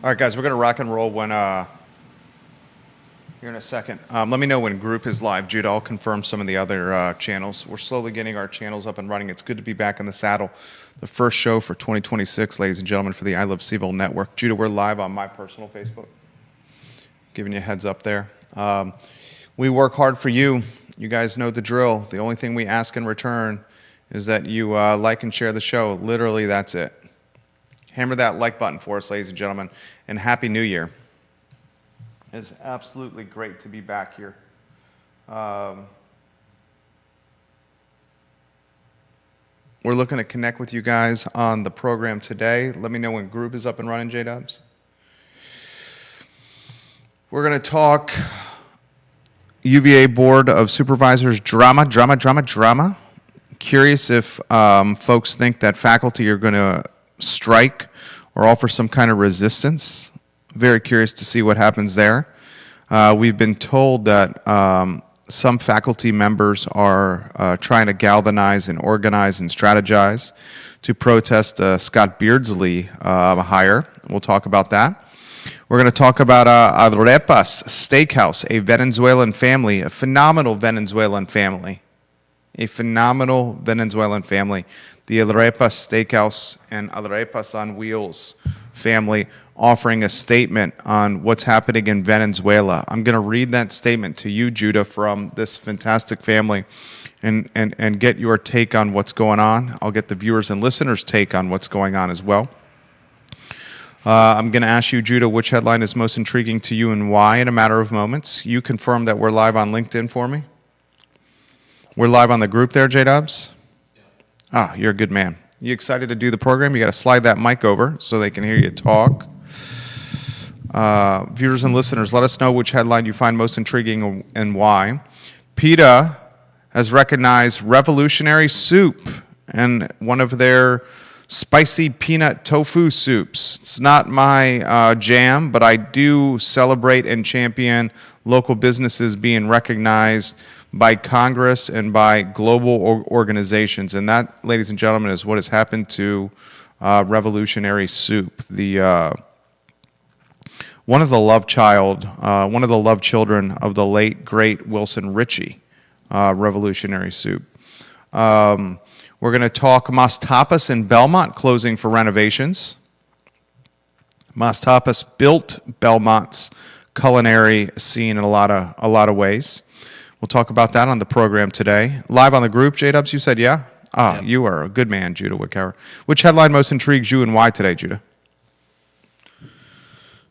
All right, guys, we're going to rock and roll when here in a second. Let me know when group is live. Judah, I'll confirm some of the other channels. We're slowly getting our channels up and running. It's good to be back in the saddle. The first show for 2026, ladies and gentlemen, for the I Love CVille Network. Judah, we're live on my personal Facebook. Giving you a heads up there. We work hard for you. You guys know the drill. The only thing we ask in return is that you like and share the show. Literally, that's it. Hammer that like button for us, ladies and gentlemen, and Happy New Year. It's absolutely great to be back here. We're looking to connect with you guys on the program today. Let me know when group is up and running, J-Dubs. We're going to talk UVA Board of Supervisors drama. Curious if folks think that faculty are going to strike or offer some kind of resistance. Very curious to see what happens there. We've been told that some faculty members are trying to galvanize and organize and strategize to protest Scott Beardsley hire. We'll talk about that. We're going to talk about Arepas Steakhouse, a Venezuelan family, a phenomenal Venezuelan family. The Arepas Steakhouse and Arepas on Wheels family offering a statement on what's happening in Venezuela. I'm going to read that statement to you, Judah, from this fantastic family and get your take on what's going on. I'll get the viewers and listeners' take on what's going on as well. I'm going to ask you, Judah, which headline is most intriguing to you and why in a matter of moments. You confirm that we're live on LinkedIn for me? We're live on the group there, J-Dubs? Ah, you're a good man. You excited to do the program? You got to slide that mic over so they can hear you talk. Viewers and listeners, let us know which headline you find most intriguing and why. PETA has recognized Revolutionary Soup and one of their spicy peanut tofu soups. It's not my jam, but I do celebrate and champion local businesses being recognized by Congress and by global organizations. And that, ladies and gentlemen, is what has happened to Revolutionary Soup. One of the love children of the late, great Wilson Ritchie, Revolutionary Soup. We're going to talk Mas Tapas in Belmont closing for renovations. Mas Tapas built Belmont's culinary scene in a lot of ways. We'll talk about that on the program today. Live on the group, J-Dubs, you said yeah? Ah, yep. You are a good man, Judah Wickower. Which headline most intrigues you and why today, Judah?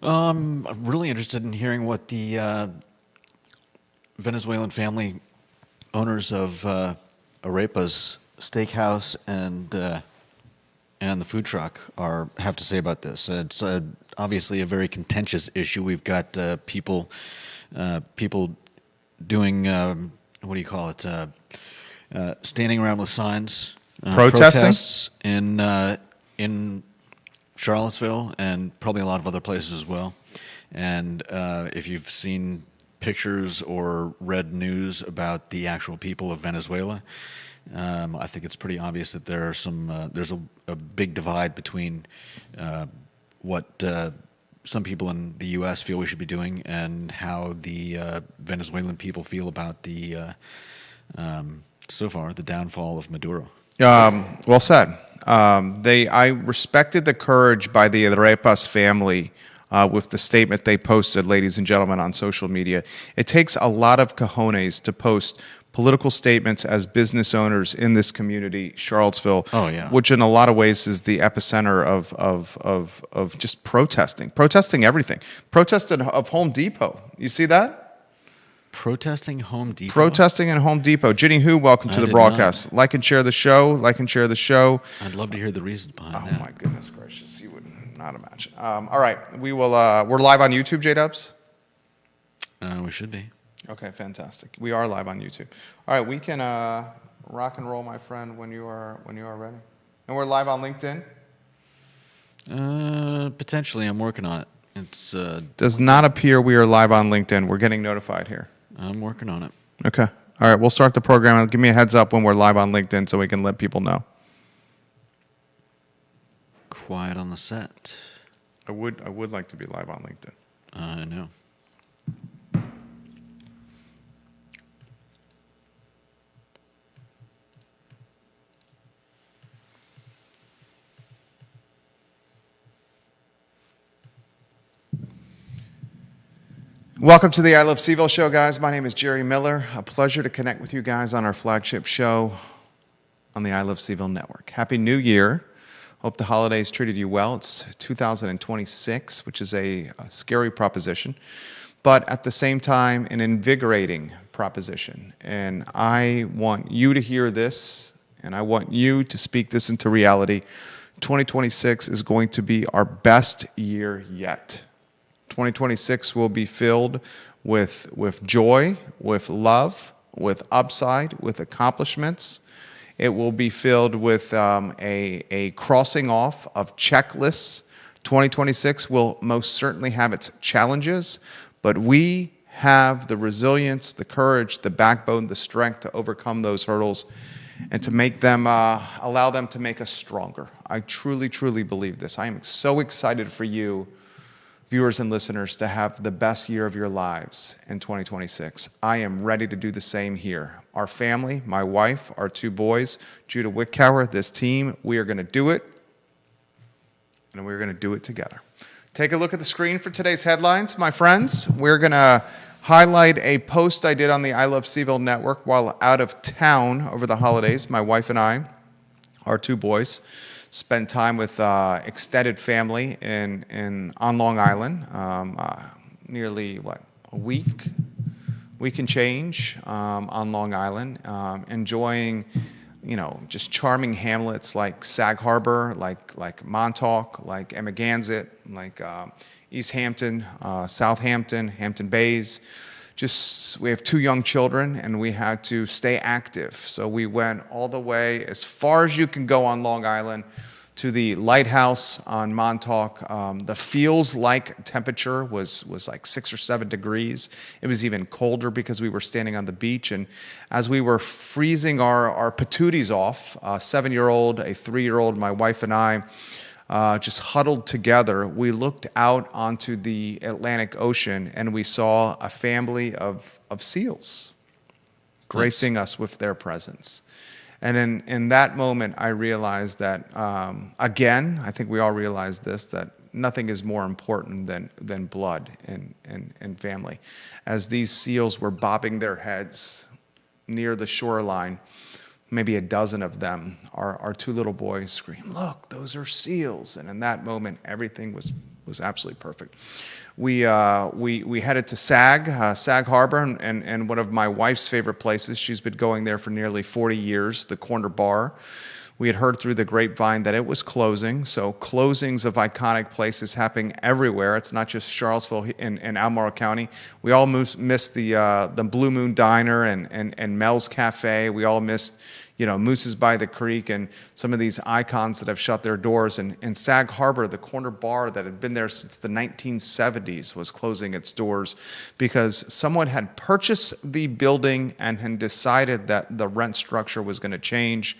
I'm really interested in hearing what the Venezuelan family owners of Arepas Steakhouse and the food truck have to say about this. It's obviously a very contentious issue. We've got people doing what do you call it? Standing around with signs, protests in Charlottesville and probably a lot of other places as well. And if you've seen pictures or read news about the actual people of Venezuela, I think it's pretty obvious that there are there's a big divide between what some people in the U.S. feel we should be doing and how the Venezuelan people feel about so far, the downfall of Maduro. Well said. I respected the courage by the Arepas family with the statement they posted, ladies and gentlemen, on social media. It takes a lot of cojones to post political statements as business owners in this community, Charlottesville, which in a lot of ways is the epicenter of just protesting everything. Protesting of Home Depot. You see that? Protesting Home Depot? Protesting in Home Depot. Ginny Hu, welcome to the broadcast. Not. Like and share the show. I'd love to hear the reasons behind that. Oh my goodness gracious, you would not imagine. All right, we're live on YouTube, J-Dubs? We should be. Okay, fantastic. We are live on YouTube. All right, we can rock and roll, my friend, when you are ready. And we're live on LinkedIn? Potentially, I'm working on it. It's does not appear we are live on LinkedIn. We're getting notified here. I'm working on it. Okay. All right, we'll start the program. Give me a heads up when we're live on LinkedIn so we can let people know. Quiet on the set. I would like to be live on LinkedIn. I know. Welcome to the I Love CVille show, guys. My name is Jerry Miller. A pleasure to connect with you guys on our flagship show on the I Love CVille network. Happy New Year. Hope the holidays treated you well. It's 2026, which is a scary proposition, but at the same time, an invigorating proposition. And I want you to hear this, and I want you to speak this into reality. 2026 is going to be our best year yet. 2026 will be filled with joy, with love, with upside, with accomplishments. It will be filled with a crossing off of checklists. 2026 will most certainly have its challenges, but we have the resilience, the courage, the backbone, the strength to overcome those hurdles and to make them, allow them to make us stronger. I truly, truly believe this. I am so excited for you, viewers and listeners, to have the best year of your lives in 2026. I am ready to do the same here. Our family, my wife, our two boys, Judah Wickower, this team, we are going to do it, and we're going to do it together. Take a look at the screen for today's headlines, my friends. We're going to highlight a post I did on the I Love CVille network while out of town over the holidays. My wife and I, our two boys, spent time with extended family on Long Island, nearly, a week and change on Long Island, enjoying, just charming hamlets like Sag Harbor, like Montauk, like Amagansett, like East Hampton, Southampton, Hampton Bays. We have two young children, and we had to stay active. So we went all the way as far as you can go on Long Island to the lighthouse on Montauk. The feels-like temperature was like 6 or 7 degrees. It was even colder because we were standing on the beach. And as we were freezing our patooties off, a 7-year-old, a 3-year-old, my wife and I, just huddled together, we looked out onto the Atlantic Ocean, and we saw a family of seals gracing us with their presence. And in that moment, I realized that, again, I think we all realize this, that nothing is more important than blood and family. As these seals were bobbing their heads near the shoreline, maybe a dozen of them, our two little boys screamed, "Look, those are seals." And in that moment, everything was absolutely perfect. We headed to Sag Harbor, and one of my wife's favorite places. She's been going there for nearly 40 years, the Corner Bar. We had heard through the grapevine that it was closing, so closings of iconic places happening everywhere. It's not just Charlottesville and Albemarle County. We all missed the Blue Moon Diner and Mel's Cafe. We all missed, Moose's by the Creek and some of these icons that have shut their doors. And in Sag Harbor, the Corner Bar that had been there since the 1970s was closing its doors because someone had purchased the building and had decided that the rent structure was going to change.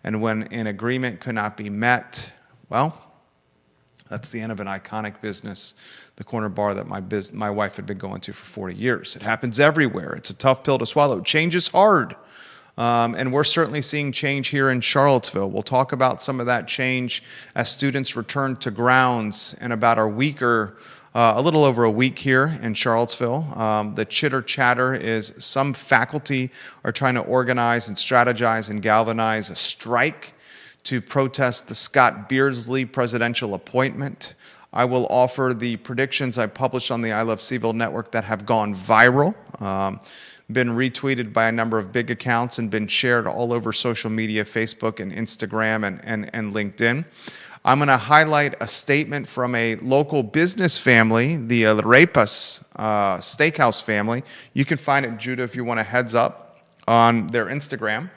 And when an agreement could not be met, well, that's the end of an iconic business, the Corner Bar that my wife had been going to for 40 years. It happens everywhere. It's a tough pill to swallow. Change is hard. And we're certainly seeing change here in Charlottesville. We'll talk about some of that change as students return to grounds in about a little over a week here in Charlottesville. The chitter chatter is some faculty are trying to organize and strategize and galvanize a strike to protest the Scott Beardsley presidential appointment. I will offer the predictions I published on the I Love CVille network that have gone viral, been retweeted by a number of big accounts and been shared all over social media, Facebook and Instagram and LinkedIn. I'm going to highlight a statement from a local business family, the Arepas Steakhouse family. You can find it, Judah, if you want a heads up, on their Instagram.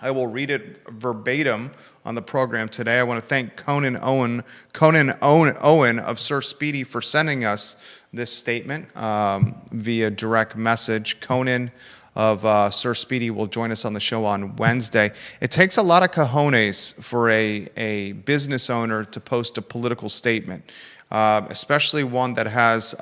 I will read it verbatim on the program today. I want to thank Conan Owen of Sir Speedy for sending us this statement via direct message. Conan of Sir Speedy will join us on the show on Wednesday. It takes a lot of cojones for a business owner to post a political statement. especially one that has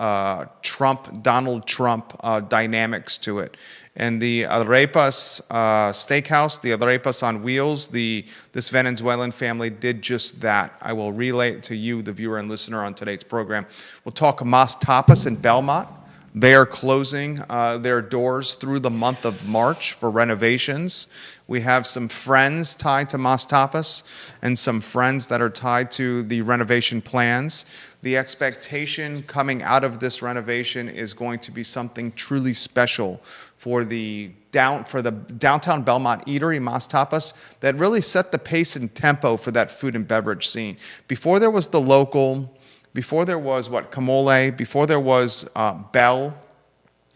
Donald Trump dynamics to it. And the Arepas Steakhouse, the Arepas on Wheels, this Venezuelan family did just that. I will relay it to you, the viewer and listener, on today's program. We'll talk Mas Tapas in Belmont. They are closing their doors through the month of March for renovations. We have some friends tied to Mas Tapas and some friends that are tied to the renovation plans. The expectation coming out of this renovation is going to be something truly special for the downtown Belmont eatery, Mas Tapas, that really set the pace and tempo for that food and beverage scene. Before there was the local, before there was Camole, before there was Bell,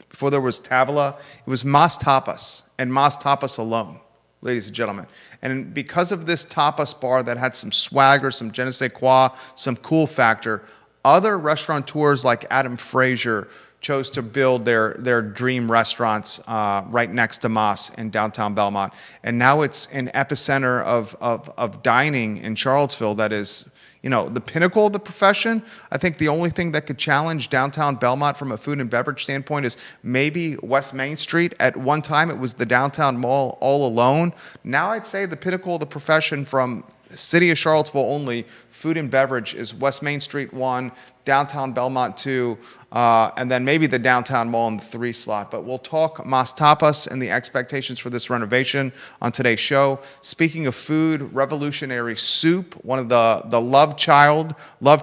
before there was Tavola, it was Mas Tapas and Mas Tapas alone, ladies and gentlemen. And because of this tapas bar that had some swagger, some je ne sais quoi, some cool factor, other restaurateurs like Adam Frazier chose to build their dream restaurants right next to Mas in downtown Belmont. And now it's an epicenter of dining in Charlottesville that is, the pinnacle of the profession. I think the only thing that could challenge downtown Belmont from a food and beverage standpoint is maybe West Main Street. At one time, it was the downtown mall all alone. Now I'd say the pinnacle of the profession from city of Charlottesville only, food and beverage, is West Main Street 1, downtown Belmont 2, and then maybe the downtown mall in the 3 slot. But we'll talk Mas Tapas and the expectations for this renovation on today's show. Speaking of food, revolutionary soup, one of the love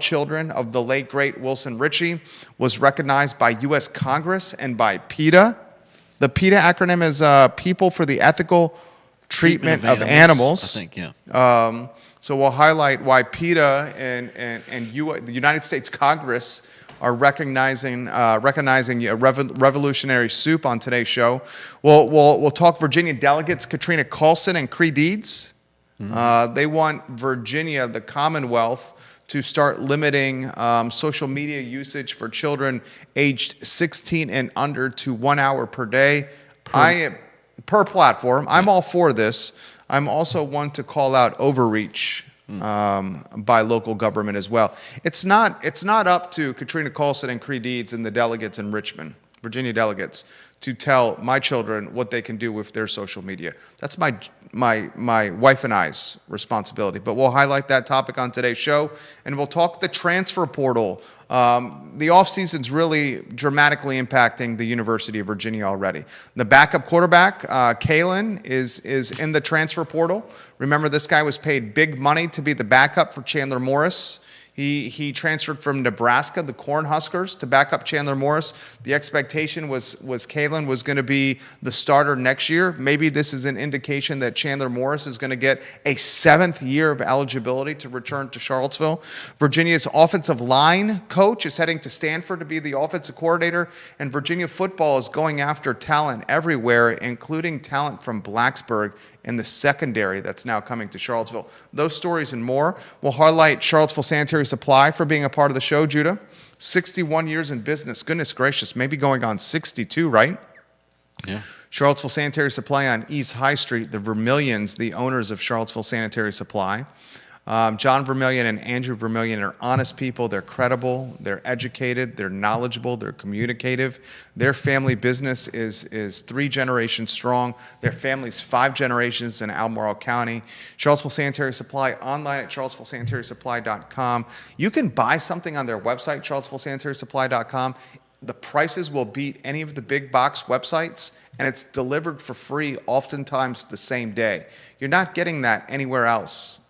children of the late, great Wilson Ritchie, was recognized by U.S. Congress and by PETA. The PETA acronym is People for the Ethical Treatment of Animals. I think, yeah. So we'll highlight why PETA and the United States Congress are recognizing a revolutionary soup on today's show. We'll talk Virginia delegates Katrina Carlson and Cree Deeds. They want Virginia, the Commonwealth, to start limiting social media usage for children aged 16 and under to 1 hour per day. Per platform. I'm all for this. I'm also one to call out overreach by local government as well. It's not up to Katrina Carlson and Cree Deeds and the delegates in Richmond, Virginia delegates, to tell my children what they can do with their social media. That's my wife and I's responsibility. But we'll highlight that topic on today's show, and we'll talk the transfer portal. The offseason's really dramatically impacting the University of Virginia already. The backup quarterback, Kalen, is in the transfer portal. Remember, this guy was paid big money to be the backup for Chandler Morris. He transferred from Nebraska, the Cornhuskers, to back up Chandler Morris. The expectation was Kalen was going to be the starter next year. Maybe this is an indication that Chandler Morris is going to get a 7th year of eligibility to return to Charlottesville. Virginia's offensive line coach is heading to Stanford to be the offensive coordinator, and Virginia football is going after talent everywhere, including talent from Blacksburg in the secondary that's now coming to Charlottesville. Those stories and more. We'll highlight Charlottesville Sanitary Supply for being a part of the show, Judah. 61 years in business. Goodness gracious, maybe going on 62, right? Yeah. Charlottesville Sanitary Supply on East High Street. The Vermillions, the owners of Charlottesville Sanitary Supply. John Vermillion and Andrew Vermillion are honest people. They're credible. They're educated. They're knowledgeable. They're communicative. Their family business is 3 generations strong. Their family's 5 generations in Albemarle County. Charlottesville Sanitary Supply, online at charlottesvillesanitarysupply.com. You can buy something on their website, charlottesvillesanitarysupply.com. The prices will beat any of the big box websites, and it's delivered for free, oftentimes the same day. You're not getting that anywhere else.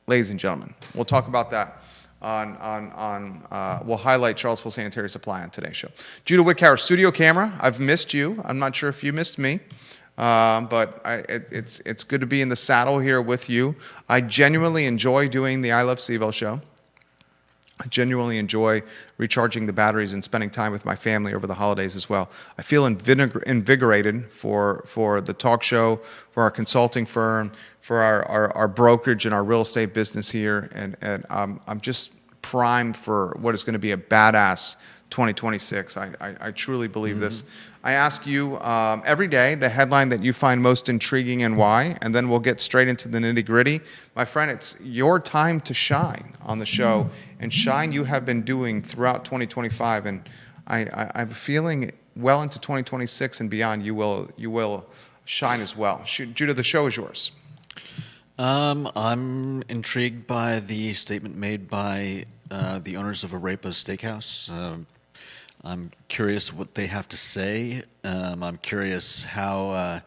Ladies and gentlemen, we'll talk about that we'll highlight Charlottesville Sanitary Supply on today's show. Judah Wickhauer, studio camera. I've missed you. I'm not sure if you missed me, but it's good to be in the saddle here with you. I genuinely enjoy doing the I Love CVille show. I genuinely enjoy recharging the batteries and spending time with my family over the holidays as well. I feel invigorated for the talk show, for our consulting firm, for our brokerage and our real estate business here, and I'm just primed for what is going to be a badass 2026. I truly believe this. I ask you every day the headline that you find most intriguing and why, and then we'll get straight into the nitty-gritty. My friend, it's your time to shine on the show, and shine you have been doing throughout 2025, and I'm feeling well into 2026 and beyond. You will shine as well. Judah, the show is yours. I'm intrigued by the statement made by the owners of Arepa's Steakhouse. I'm curious what they have to say. I'm curious how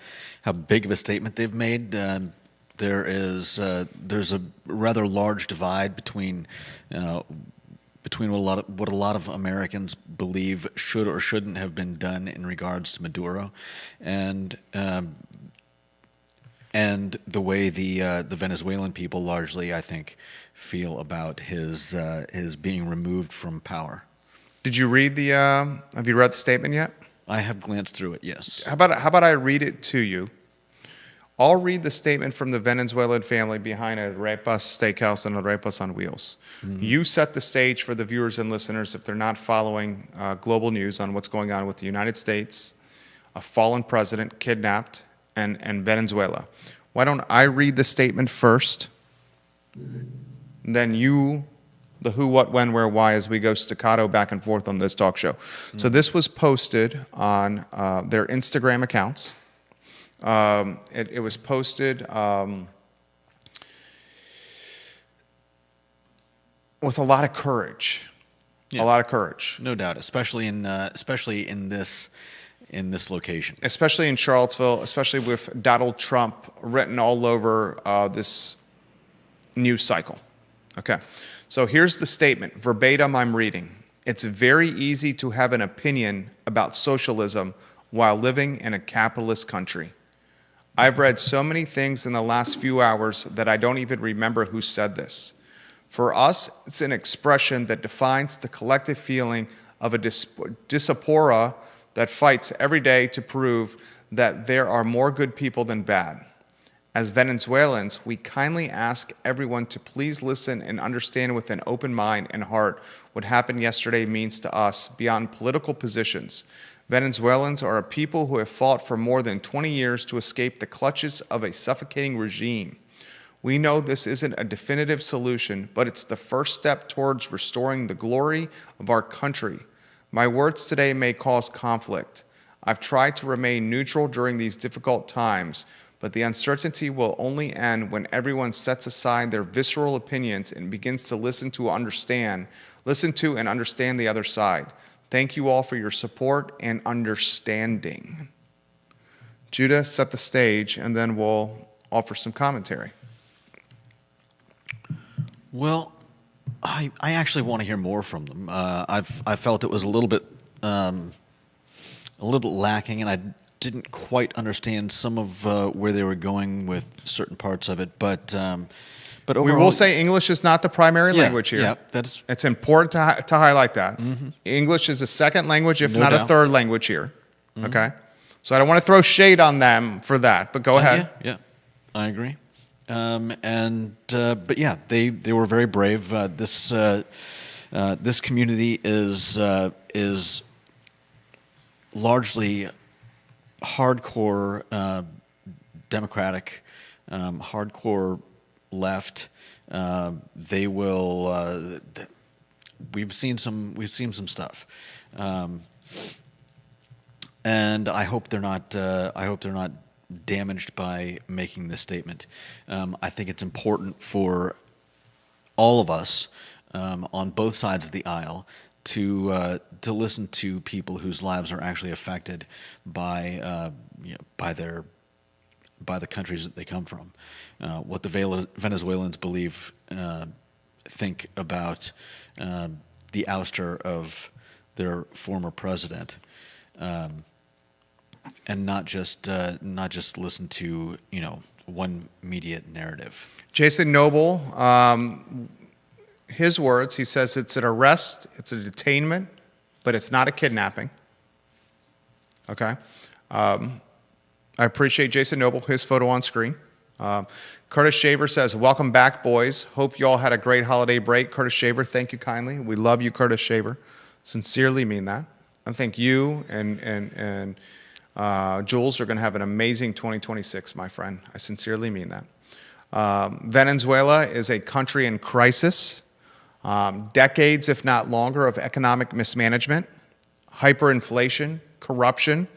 big of a statement they've made. There's a rather large divide between what a lot of Americans believe should or shouldn't have been done in regards to Maduro, and the way the Venezuelan people largely, I think, feel about his being removed from power. Did you read have you read the statement yet? I have glanced through it, yes. How about I read it to you? I'll read the statement from the Venezuelan family behind Arepa's Steakhouse and Arepas on Wheels. Mm-hmm. You set the stage for the viewers and listeners if they're not following global news on what's going on with the United States, a fallen president, kidnapped, and Venezuela. Why don't I read the statement first, then you, the who, what, when, where, why, as we go staccato back and forth on this talk show. Mm-hmm. So this was posted on their Instagram accounts. It was posted with a lot of courage, yeah. A lot of courage, no doubt, especially in this location, especially in Charlottesville, especially with Donald Trump written all over this news cycle. Okay, so here's the statement verbatim. I'm reading. It's very easy to have an opinion about socialism while living in a capitalist country. I've read so many things in the last few hours that I don't even remember who said this. For us, it's an expression that defines the collective feeling of a diaspora that fights every day to prove that there are more good people than bad. As Venezuelans, we kindly ask everyone to please listen and understand with an open mind and heart what happened yesterday means to us beyond political positions. Venezuelans are a people who have fought for more than 20 years to escape the clutches of a suffocating regime. We know this isn't a definitive solution, but it's the first step towards restoring the glory of our country. My words today may cause conflict. I've tried to remain neutral during these difficult times, but the uncertainty will only end when everyone sets aside their visceral opinions and begins to listen to and understand the other side. Thank you all for your support and understanding. Judah, set the stage, and then we'll offer some commentary. Well, I actually want to hear more from them. I felt it was a little bit lacking, and I didn't quite understand some of where they were going with certain parts of it. But overall, we will say English is not the primary language here. Yeah, it's important to highlight that. Mm-hmm. English is a second language, if not a third language here. Mm-hmm. Okay, so I don't want to throw shade on them for that, but go ahead. Yeah, I agree. But yeah, they were very brave. This community is largely hardcore Democratic, hardcore left. They will. We've seen some stuff, and I hope they're not. Damaged by making this statement. I think it's important for all of us on both sides of the aisle to listen to people whose lives are actually affected by the countries that they come from. What the Venezuelans think about the ouster of their former president. And not just listen to one media narrative. Jason Noble, his words. He says it's an arrest, it's a detainment, but it's not a kidnapping. Okay, I appreciate Jason Noble. His photo on screen. Curtis Shaver says, "Welcome back, boys. Hope you all had a great holiday break." Curtis Shaver, thank you kindly. We love you, Curtis Shaver. Sincerely mean that. I think you and Jules are going to have an amazing 2026, my friend. I sincerely mean that. Venezuela is a country in crisis, decades, if not longer, of economic mismanagement, hyperinflation, corruption,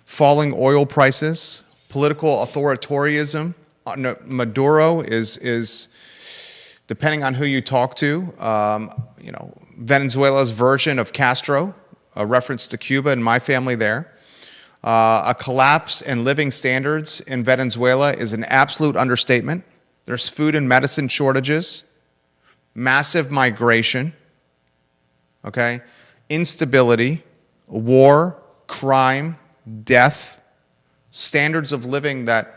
falling oil prices, political authoritarianism. Maduro is depending on who you talk to, Venezuela's version of Castro, a reference to Cuba and my family there. A collapse in living standards in Venezuela is an absolute understatement. There's food and medicine shortages, massive migration, okay, instability, war, crime, death, standards of living that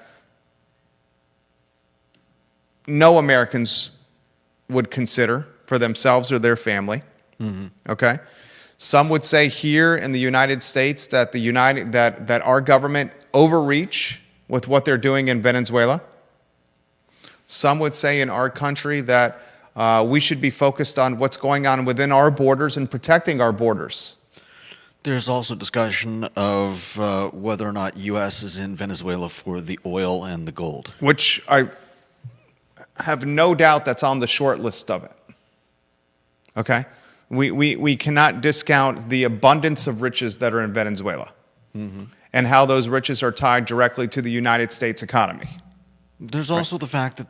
no Americans would consider for themselves or their family. Okay? Some would say here in the United States that that our government overreach with what they're doing in Venezuela. Some would say in our country that we should be focused on what's going on within our borders and protecting our borders. There's also discussion of whether or not U.S. is in Venezuela for the oil and the gold. Which I have no doubt that's on the short list of it. Okay? We cannot discount the abundance of riches that are in Venezuela and how those riches are tied directly to the United States economy. There's also the fact that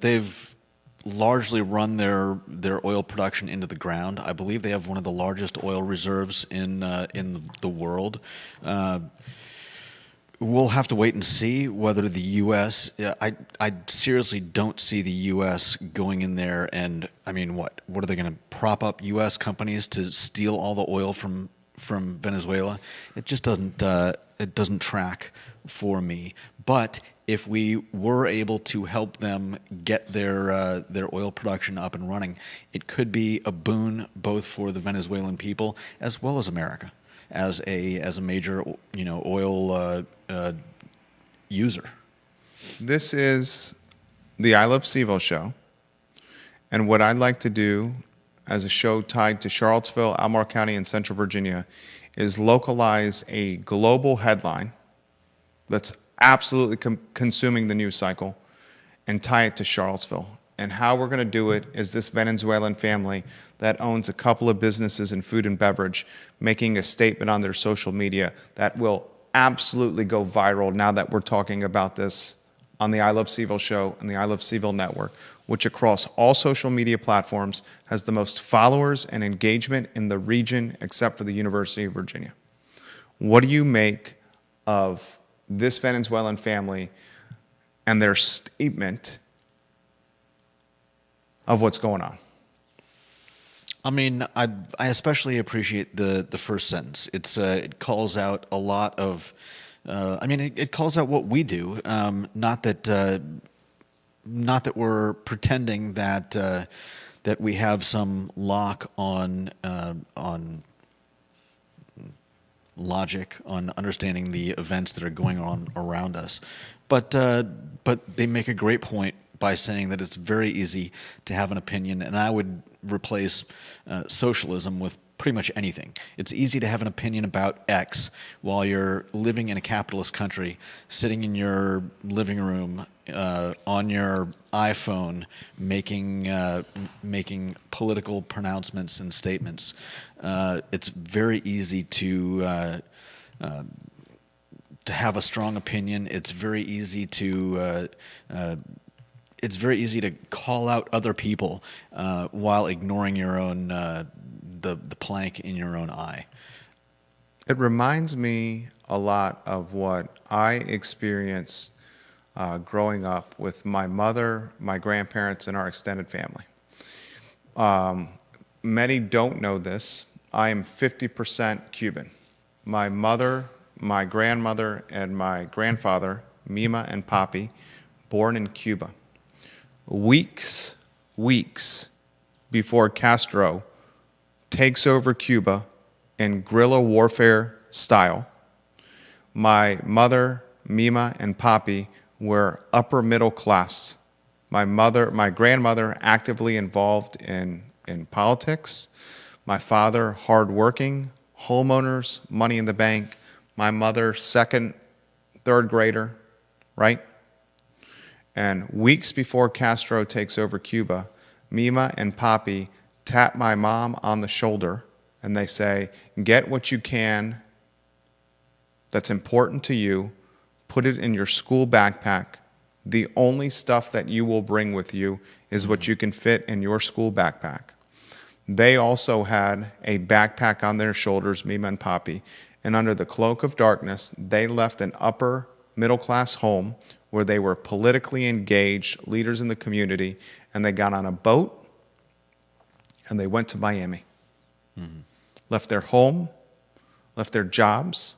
they've largely run their oil production into the ground. I believe they have one of the largest oil reserves in the world. We'll have to wait and see whether the U.S. I seriously don't see the U.S. going in there and, I mean, what are they going to prop up U.S. companies to steal all the oil from Venezuela? It just doesn't track for me. But if we were able to help them get their oil production up and running, it could be a boon both for the Venezuelan people as well as America as a major oil user. This is the I Love CVille show, and what I'd like to do as a show tied to Charlottesville, Albemarle County, and Central Virginia is localize a global headline that's absolutely consuming the news cycle and tie it to Charlottesville. And how we're going to do it is this Venezuelan family that owns a couple of businesses in food and beverage making a statement on their social media that will absolutely go viral now that we're talking about this on the I Love CVille show and the I Love CVille network, which across all social media platforms has the most followers and engagement in the region except for the University of Virginia. What do you make of this Venezuelan family and their statement of what's going on? I mean, I especially appreciate the first sentence. It calls out a lot of, it calls out what we do. Not that we're pretending that we have some lock on logic, on understanding the events that are going on around us, but they make a great point by saying that it's very easy to have an opinion, and I would replace socialism with pretty much anything. It's easy to have an opinion about X while you're living in a capitalist country, sitting in your living room on your iPhone, making political pronouncements and statements. It's very easy to have a strong opinion. It's very easy to call out other people while ignoring your own the plank in your own eye. It reminds me a lot of what I experienced growing up with my mother, my grandparents, and our extended family. Many don't know this. I am 50% Cuban. My mother, my grandmother, and my grandfather, Mima and Papi, born in Cuba. Weeks before Castro takes over Cuba in guerrilla warfare style, my mother, Mima, and Papi were upper middle class. My grandmother actively involved in politics. My father, hardworking, homeowners, money in the bank. My mother, second, third grader, right? And weeks before Castro takes over Cuba, Mima and Papi tap my mom on the shoulder and they say, get what you can that's important to you, put it in your school backpack. The only stuff that you will bring with you is what you can fit in your school backpack. They also had a backpack on their shoulders, Mima and Papi, and under the cloak of darkness, they left an upper middle class home where they were politically engaged leaders in the community, and they got on a boat and they went to Miami. Mm-hmm. Left their home, left their jobs,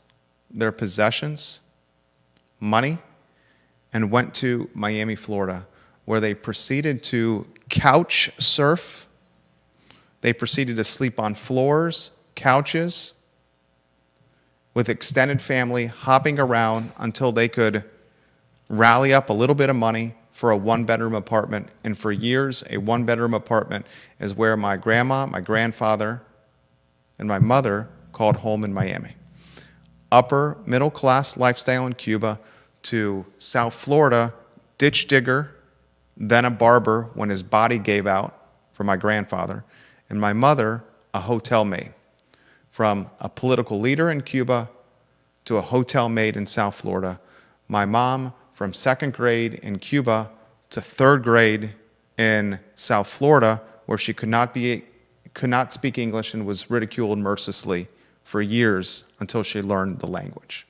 their possessions, money, and went to Miami, Florida, where they proceeded to couch surf. They proceeded to sleep on floors, couches, with extended family, hopping around until they could rally up a little bit of money for a one-bedroom apartment. And for years, a one-bedroom apartment is where my grandma, my grandfather, and my mother called home in Miami. Upper middle-class lifestyle in Cuba to South Florida, ditch digger, then a barber when his body gave out for my grandfather, and my mother, a hotel maid. From a political leader in Cuba to a hotel maid in South Florida. My mom, from second grade in Cuba to third grade in South Florida, where she could not speak English and was ridiculed mercilessly for years until she learned the language.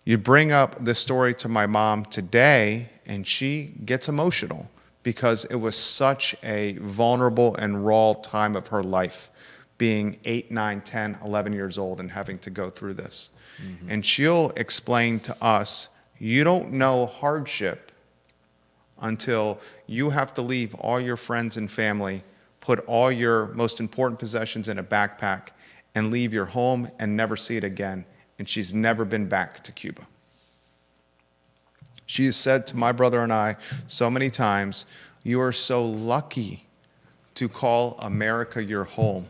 You bring up this story to my mom today, and she gets emotional because it was such a vulnerable and raw time of her life, being 8, 9, 10, 11 years old and having to go through this. Mm-hmm. And she'll explain to us, you don't know hardship until you have to leave all your friends and family, put all your most important possessions in a backpack, and leave your home and never see it again. And she's never been back to Cuba. She has said to my brother and I so many times, you are so lucky to call America your home.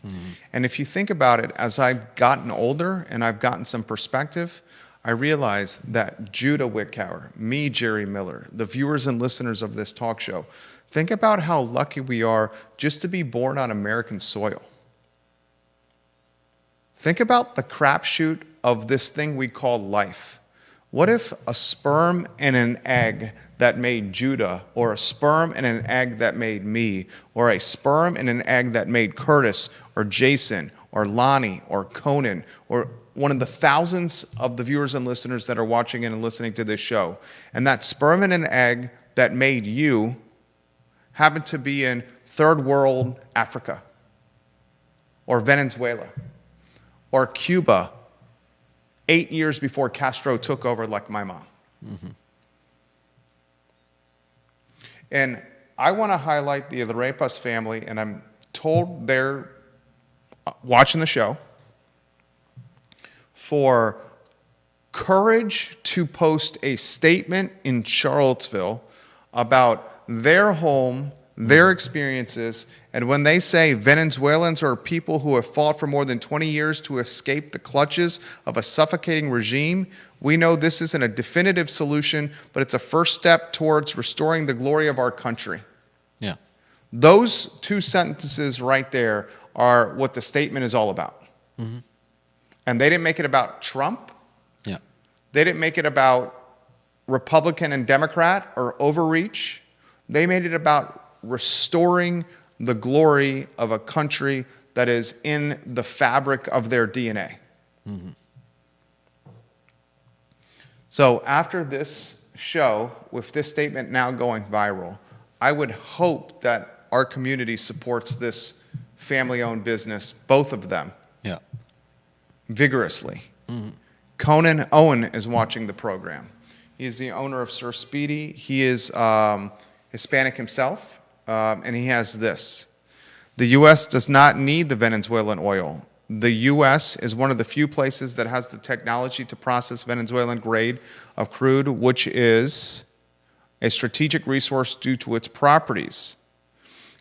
Mm-hmm. And if you think about it, as I've gotten older and I've gotten some perspective, I realize that Judah Wickower, me, Jerry Miller, the viewers and listeners of this talk show, think about how lucky we are just to be born on American soil. Think about the crapshoot of this thing we call life. What if a sperm and an egg that made Judah, or a sperm and an egg that made me, or a sperm and an egg that made Curtis, or Jason, or Lonnie, or Conan, or one of the thousands of the viewers and listeners that are watching and listening to this show, and that sperm and an egg that made you happened to be in third world Africa, or Venezuela, or Cuba, 8 years before Castro took over, like my mom. Mm-hmm. And I want to highlight the Arepas family, and I'm told they're watching the show, for courage to post a statement in Charlottesville about their home, their experiences, and when they say Venezuelans are people who have fought for more than 20 years to escape the clutches of a suffocating regime, we know this isn't a definitive solution, but it's a first step towards restoring the glory of our country. Yeah. Those two sentences right there are what the statement is all about. Mm-hmm. And they didn't make it about Trump. Yeah. They didn't make it about Republican and Democrat or overreach. They made it about restoring the glory of a country that is in the fabric of their DNA. Mm-hmm. So after this show, with this statement now going viral, I would hope that our community supports this family-owned business, both of them, yeah, vigorously. Mm-hmm. Conan Owen is watching the program. He is the owner of Sir Speedy. He is Hispanic himself. And he has this: the U.S. does not need the Venezuelan oil. The U.S. is one of the few places that has the technology to process Venezuelan grade of crude, which is a strategic resource due to its properties.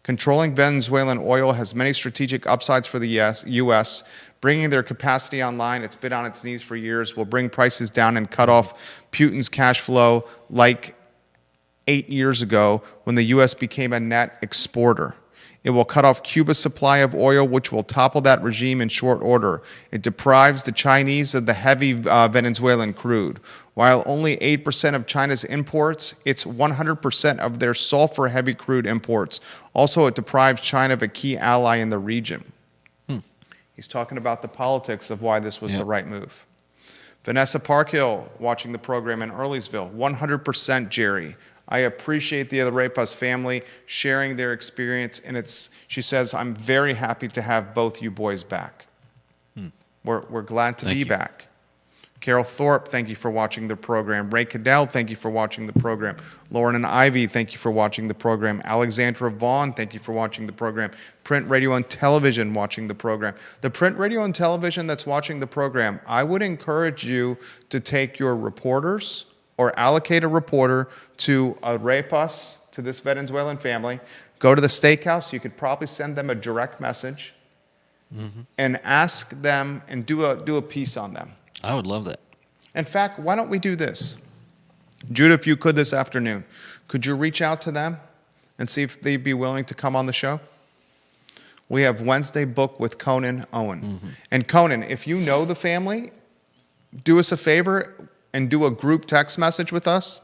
Controlling Venezuelan oil has many strategic upsides for the U.S. Bringing their capacity online, it's been on its knees for years, will bring prices down and cut off Putin's cash flow like 8 years ago when the U.S. became a net exporter. It will cut off Cuba's supply of oil, which will topple that regime in short order. It deprives the Chinese of the heavy Venezuelan crude. While only 8% of China's imports, it's 100% of their sulfur-heavy crude imports. Also, it deprives China of a key ally in the region. He's talking about the politics of why this was the right move. Vanessa Parkhill, watching the program in Earlysville, 100% Jerry. I appreciate the Arepas family sharing their experience, and she says, I'm very happy to have both you boys back. We're glad to be back. Carol Thorpe, thank you for watching the program. Ray Cadell, thank you for watching the program. Lauren and Ivy, thank you for watching the program. Alexandra Vaughn, thank you for watching the program. Print, radio, and television watching the program. The print, radio, and television that's watching the program, I would encourage you to take your reporters or allocate a reporter to Arepas, to this Venezuelan family. Go to the steakhouse. You could probably send them a direct message and ask them and do a piece on them. I would love that. In fact, why don't we do this? Judah, if you could this afternoon, could you reach out to them and see if they'd be willing to come on the show? We have Wednesday booked with Conan Owen. And Conan, if you know the family, do us a favor and do a group text message with us.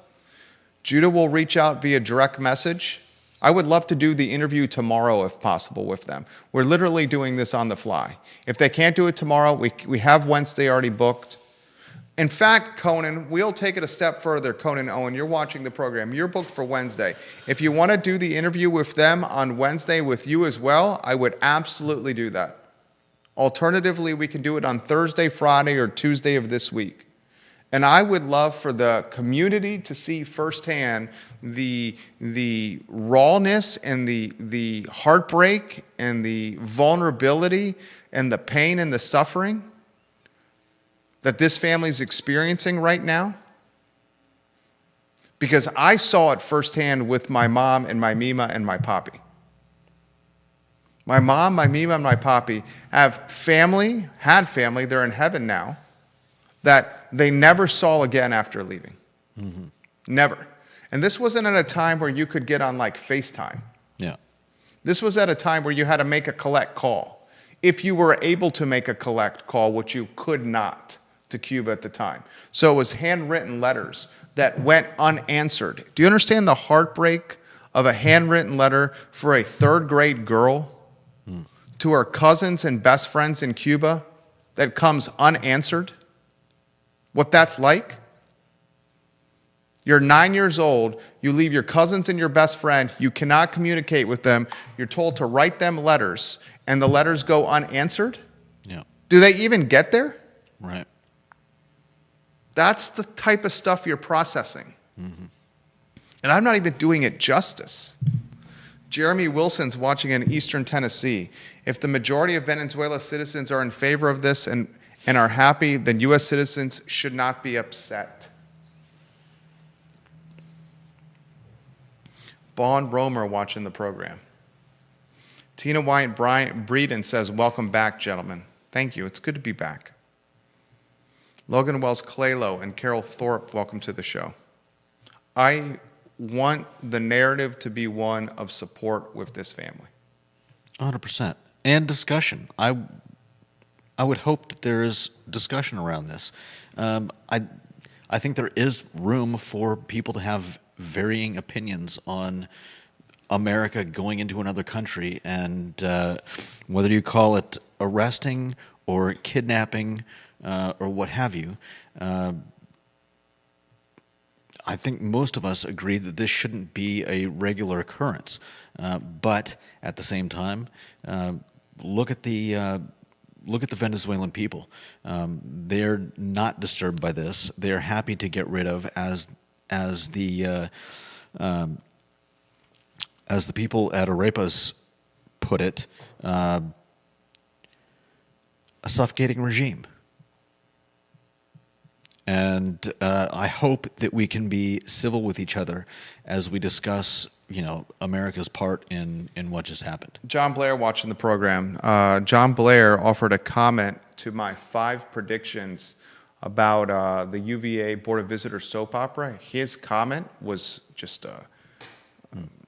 Judah will reach out via direct message. I would love to do the interview tomorrow if possible with them. We're literally doing this on the fly. If they can't do it tomorrow, we have Wednesday already booked. In fact, Conan, we'll take it a step further. Conan Owen, you're watching the program. You're booked for Wednesday. If you want to do the interview with them on Wednesday with you as well, I would absolutely do that. Alternatively, we can do it on Thursday, Friday, or Tuesday of this week. And I would love for the community to see firsthand the rawness and the heartbreak and the vulnerability and the pain and the suffering that this family is experiencing right now. Because I saw it firsthand with my mom and my Mima and my Poppy. My mom, my Mima, and my Poppy had family, they're in heaven now, that they never saw again after leaving. Never. And this wasn't at a time where you could get on like FaceTime. Yeah. This was at a time where you had to make a collect call. If you were able to make a collect call, which you could not to Cuba at the time. So it was handwritten letters that went unanswered. Do you understand the heartbreak of a handwritten letter for a third grade girl to her cousins and best friends in Cuba that comes unanswered? What that's like? You're 9 years old, you leave your cousins and your best friend, you cannot communicate with them, you're told to write them letters, and the letters go unanswered? Yeah. Do they even get there? Right. That's the type of stuff you're processing. And I'm not even doing it justice. Jeremy Wilson's watching in Eastern Tennessee. If the majority of Venezuela's citizens are in favor of this and are happy, then U.S. citizens should not be upset. Bond Romer watching the program. Tina White Breeden says, welcome back, gentlemen. Thank you. It's good to be back. Logan Wells Claylow and Carol Thorpe, welcome to the show. I want the narrative to be one of support with this family. 100%. And discussion. I would hope that there is discussion around this. I think there is room for people to have varying opinions on America going into another country, and whether you call it arresting or kidnapping or what have you. I think most of us agree that this shouldn't be a regular occurrence. But at the same time, look at the Venezuelan people. They're not disturbed by this. They're happy to get rid of, as the people at Arepas put it, a suffocating regime. And I hope that we can be civil with each other as we discuss, America's part in what just happened. John Blair watching the program. John Blair offered a comment to my 5 predictions about the UVA Board of Visitors soap opera. His comment was just a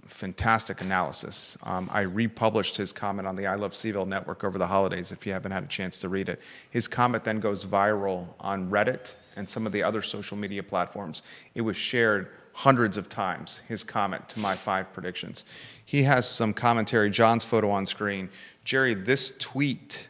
fantastic analysis. I republished his comment on the I Love CVille network over the holidays if you haven't had a chance to read it. His comment then goes viral on Reddit and some of the other social media platforms. It was shared hundreds of times, his comment to my 5 predictions. He has some commentary, John's photo on screen. Jerry, this tweet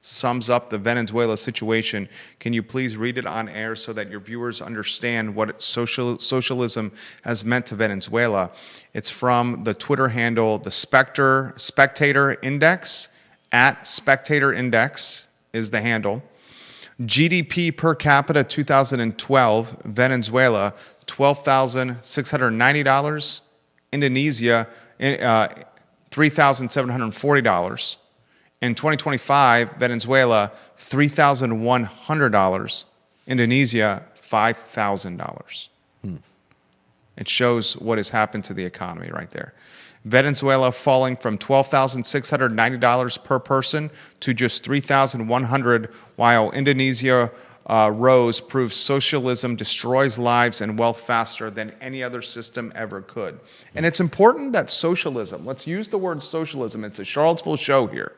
sums up the Venezuela situation. Can you please read it on air so that your viewers understand what socialism has meant to Venezuela? It's from the Twitter handle, the Spectator Index, at Spectator Index is the handle. GDP per capita 2012, Venezuela, $12,690. Indonesia, $3,740. In 2025, Venezuela, $3,100. Indonesia, $5,000. It shows what has happened to the economy right there. Venezuela falling from $12,690 per person to just $3,100, while Indonesia rose, proves socialism destroys lives and wealth faster than any other system ever could. And it's important that socialism, let's use the word socialism, it's a Charlottesville show here.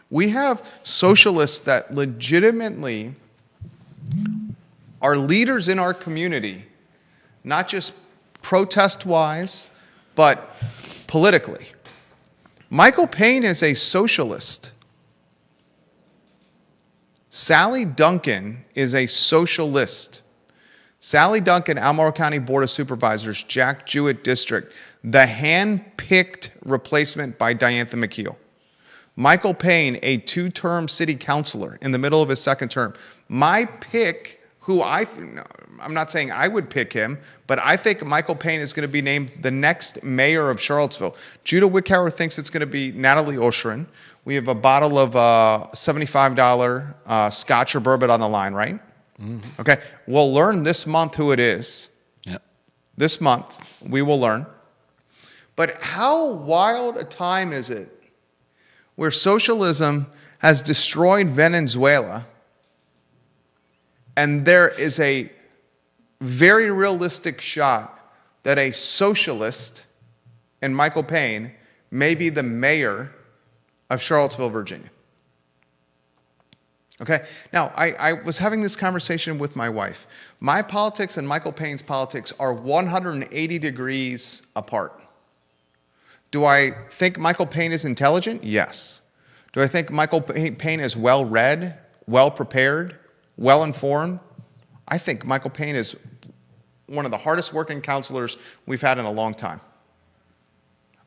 We have socialists that legitimately are leaders in our community, not just protest-wise, but politically. Michael Payne is a socialist. Sally Duncan is a socialist. Sally Duncan, Albemarle County Board of Supervisors, Jack Jewett District, the hand-picked replacement by Diantha McKeel. Michael Payne, a 2-term city councilor in the middle of his 2nd term. My pick, I'm not saying I would pick him, but I think Michael Payne is going to be named the next mayor of Charlottesville. Judah Wickhauer thinks it's going to be Natalie Oshrin. We have a bottle of $75 Scotch or bourbon on the line, right? Mm-hmm. Okay. We'll learn this month who it is. Yep. This month, we will learn. But how wild a time is it where socialism has destroyed Venezuela, and there is a very realistic shot that a socialist and Michael Payne may be the mayor of Charlottesville, Virginia. Okay? Now, I was having this conversation with my wife. My politics and Michael Payne's politics are 180 degrees apart. Do I think Michael Payne is intelligent? Yes. Do I think Michael Payne is well-read, well-prepared, well-informed? I think Michael Payne is one of the hardest working counselors we've had in a long time.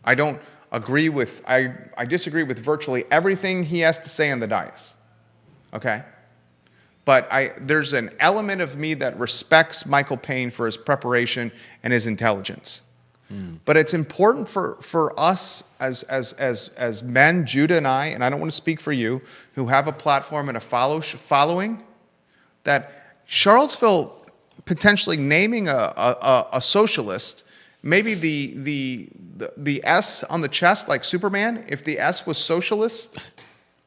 I disagree with virtually everything he has to say on the dais. Okay? But there's an element of me that respects Michael Payne for his preparation and his intelligence. But it's important for us as men, Judah and I don't want to speak for you, who have a platform and a following, that Charlottesville potentially naming a socialist, maybe the S on the chest like Superman, if the S was socialist,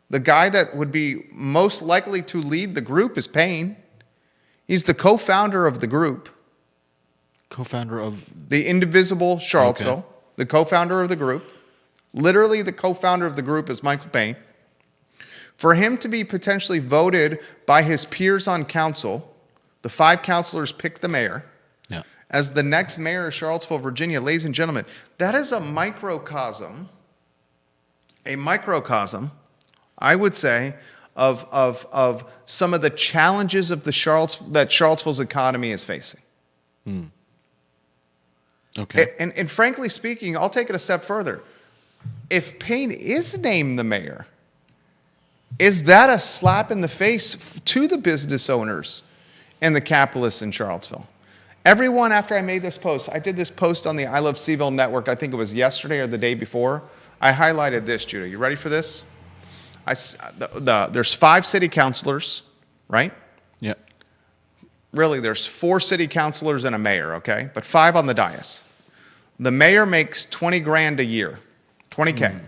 the guy that would be most likely to lead the group is Payne. He's the co-founder of the group. Co-founder of? The Indivisible Charlottesville, okay. The co-founder of the group. Literally the co-founder of the group is Michael Payne. For him to be potentially voted by his peers on council, the 5 councilors pick the mayor, as the next mayor of Charlottesville, Virginia, ladies and gentlemen, that is a microcosm, I would say, of some of the challenges of that Charlottesville's economy is facing. Okay. And frankly speaking, I'll take it a step further. If Payne is named the mayor, is that a slap in the face to the business owners and the capitalists in Charlottesville? Everyone, after I made this post, I did this post on the I Love CVille network, I think it was yesterday or the day before. I highlighted this, Judah. You ready for this? There's 5 city councilors, right? Yeah. really, there's 4 city councilors and a mayor, okay? But 5 on the dais. The mayor makes 20 grand a year, 20K.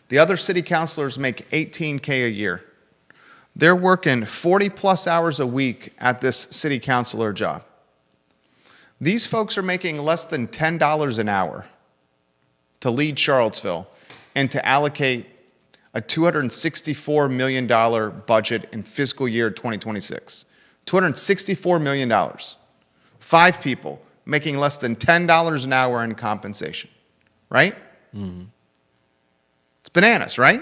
The other city councilors make 18K a year. They're working 40 plus hours a week at this city councilor job. These folks are making less than $10 an hour to lead Charlottesville and to allocate a $264 million budget in fiscal year 2026. $264 million. 5 people making less than $10 an hour in compensation, right? It's bananas, right?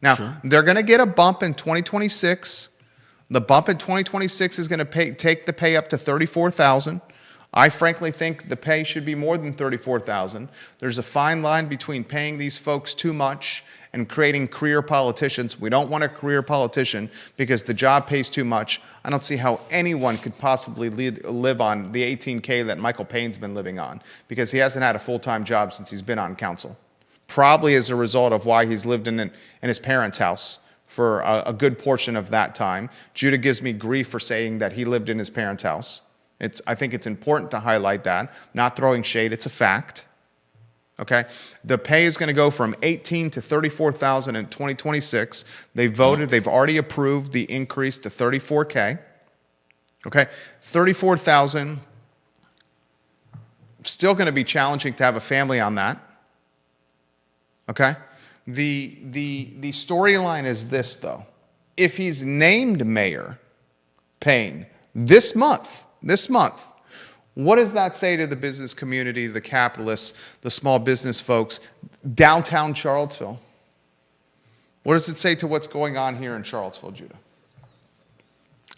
Now, Sure. They're going to get a bump in 2026. The bump in 2026 is going to take the pay up to $34,000. I frankly think the pay should be more than $34,000. There's a fine line between paying these folks too much and creating career politicians. We don't want a career politician because the job pays too much. I don't see how anyone could possibly live on the $18K that Michael Payne's been living on because he hasn't had a full-time job since he's been on council. Probably as a result of why he's lived in his parents' house for a good portion of that time. Judah gives me grief for saying that he lived in his parents' house. I think it's important to highlight that. Not throwing shade, it's a fact. Okay? The pay is going to go from $18,000 to $34,000 in 2026. They've already approved the increase to $34K. Okay? $34,000, still going to be challenging to have a family on that. Okay? The storyline is this, though. If he's named Mayor Payne this month, what does that say to the business community, the capitalists, the small business folks, downtown Charlottesville? What does it say to what's going on here in Charlottesville, Judah?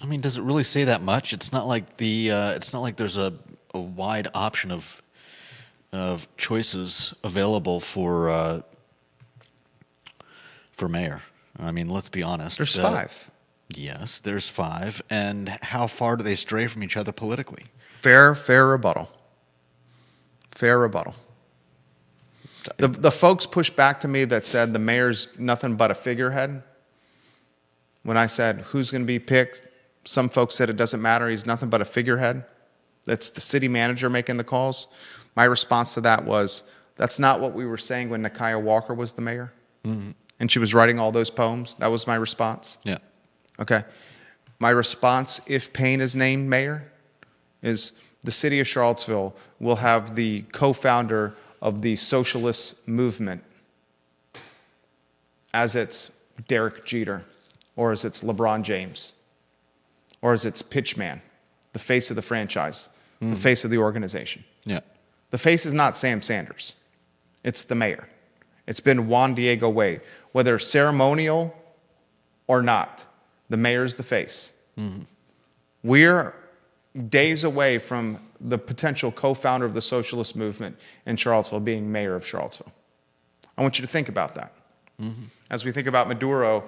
I mean, does it really say that much? It's not like there's a wide option of choices available for mayor. I mean, let's be honest. There's 5. Yes, there's 5. And how far do they stray from each other politically? Fair rebuttal. Fair rebuttal. The folks pushed back to me that said the mayor's nothing but a figurehead. When I said, who's going to be picked? Some folks said it doesn't matter. He's nothing but a figurehead. That's the city manager making the calls. My response to that was, that's not what we were saying when Nakia Walker was the mayor. Mm-hmm. And she was writing all those poems. That was my response. Yeah. Okay. My response, if Payne is named mayor, is the city of Charlottesville will have the co-founder of the socialist movement as its Derek Jeter, or as its LeBron James, or as its pitchman, the face of the franchise, the face of the organization. Yeah. The face is not Sam Sanders. It's the mayor. It's been Juan Diego Wade. Whether ceremonial or not, the mayor's the face. Mm-hmm. We're days away from the potential co-founder of the socialist movement in Charlottesville being mayor of Charlottesville. I want you to think about that. Mm-hmm. As we think about Maduro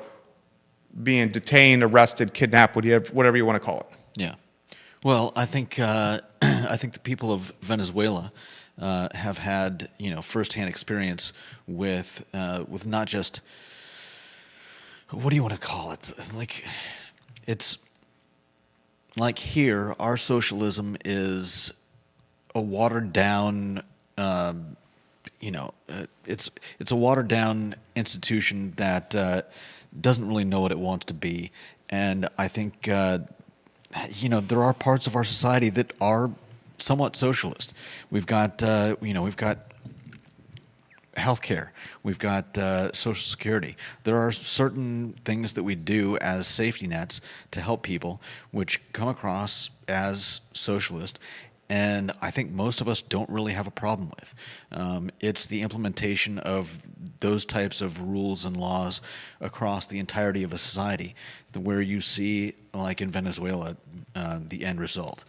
being detained, arrested, kidnapped, whatever you want to call it. Yeah. Well, I think the people of Venezuela have had firsthand experience with not just, what do you want to call it? It's like here, our socialism is a watered down. It's a watered down institution that doesn't really know what it wants to be, and I think there are parts of our society that are somewhat socialist. We've got healthcare, we've got Social Security. There are certain things that we do as safety nets to help people, which come across as socialist, and I think most of us don't really have a problem with. It's the implementation of those types of rules and laws across the entirety of a society, where you see, like in Venezuela, the end result.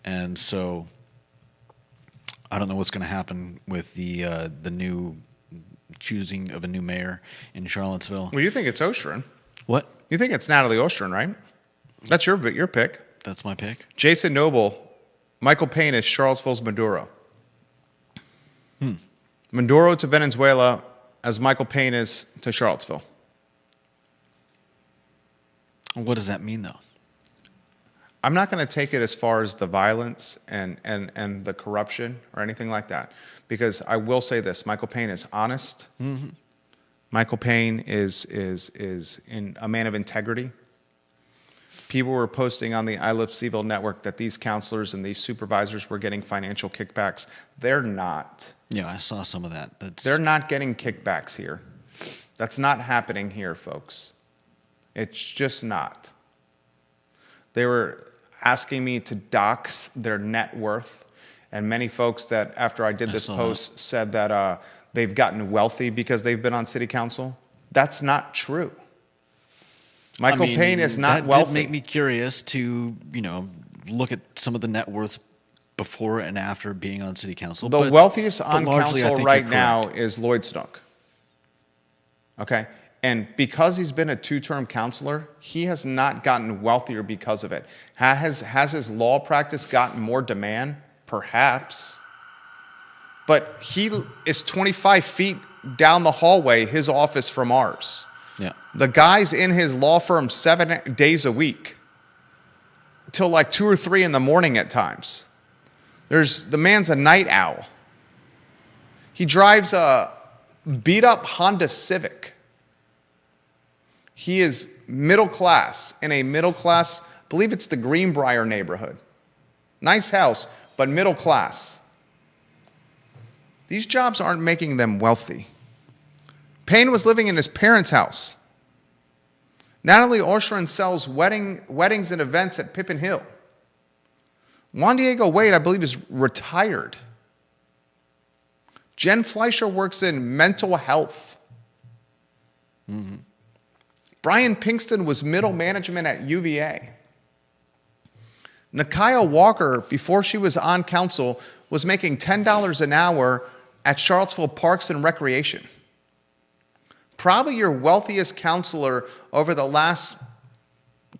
And so I don't know what's going to happen with the new choosing of a new mayor in Charlottesville. Well, you think it's Ostrin. What? You think it's Natalie Ostrin, right? That's your pick. That's my pick. Jason Noble, Michael Payne is Charlottesville's Maduro. Maduro to Venezuela as Michael Payne is to Charlottesville. What does that mean, though? I'm not going to take it as far as the violence and the corruption or anything like that, because I will say this: Michael Payne is honest. Mm-hmm. Michael Payne is a man of integrity. People were posting on the I Live CVille network that these counselors and these supervisors were getting financial kickbacks. They're not. Yeah, I saw some of that. They're not getting kickbacks here. That's not happening here, folks. It's just not. They were asking me to dox their net worth, and many folks that, after I did this post, said that they've gotten wealthy because they've been on city council. That's not true. Michael Payne is not wealthy. That did make me curious to, look at some of the net worths before and after being on city council. The wealthiest on council right now is Lloyd Snook. Okay? And because he's been a 2-term counselor, he has not gotten wealthier because of it. Has his law practice gotten more demand? Perhaps. But he is 25 feet down the hallway, his office from ours. Yeah. The guy's in his law firm 7 days a week till like 2 or 3 in the morning at times. The man's a night owl. He drives a beat-up Honda Civic. He is middle class, in a middle class, I believe it's the Greenbrier neighborhood. Nice house, but middle class. These jobs aren't making them wealthy. Payne was living in his parents' house. Natalie Oshrin sells weddings and events at Pippin Hill. Juan Diego Wade, I believe, is retired. Jen Fleischer works in mental health. Mm-hmm. Brian Pinkston was middle management at UVA. Nakia Walker, before she was on council, was making $10 an hour at Charlottesville Parks and Recreation. Probably your wealthiest counselor over the last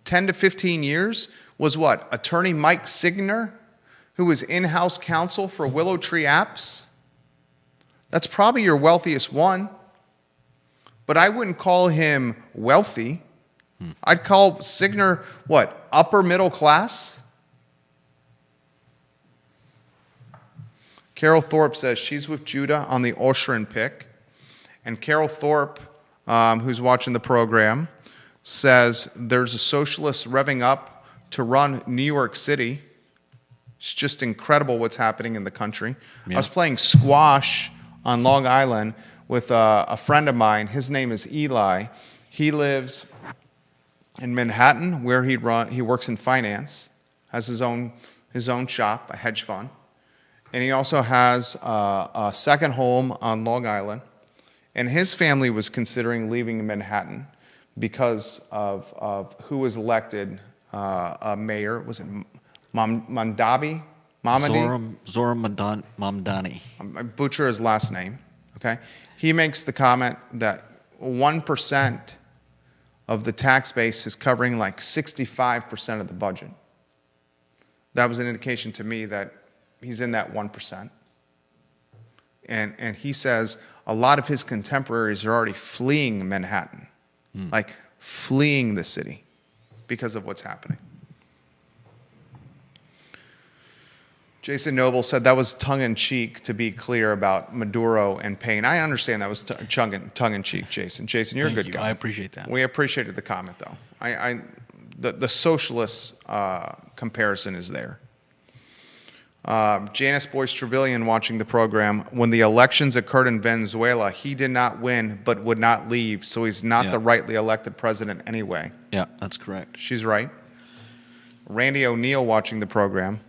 10 to 15 years was what? Attorney Mike Signer, who was in-house counsel for Willow Tree Apps. That's probably your wealthiest one. But I wouldn't call him wealthy. I'd call Signer, what, upper middle class? Carol Thorpe says she's with Judah on the Oshrin pick. And Carol Thorpe, who's watching the program, says there's a socialist revving up to run New York City. It's just incredible what's happening in the country. Yeah. I was playing squash on Long Island with a friend of mine. His name is Eli. He lives in Manhattan, where he works in finance, has his own shop, a hedge fund, and he also has a second home on Long Island. And his family was considering leaving Manhattan because of who was elected mayor. Was it Mamdani? Zohran Mamdani. I butcher his last name. Okay, he makes the comment that 1% of the tax base is covering like 65% of the budget. That was an indication to me that he's in that 1%. And he says a lot of his contemporaries are already fleeing Manhattan, like fleeing the city because of what's happening. Jason Noble said that was tongue-in-cheek, to be clear, about Maduro and Payne. I understand that was tongue-in-cheek, Jason. Jason, you're a good guy. I appreciate that. We appreciated the comment, though. The socialist comparison is there. Janice Boyce Trevelyan watching the program. When the elections occurred in Venezuela, he did not win but would not leave, so he's not the rightly elected president anyway. Yeah, that's correct. She's right. Randy O'Neill watching the program.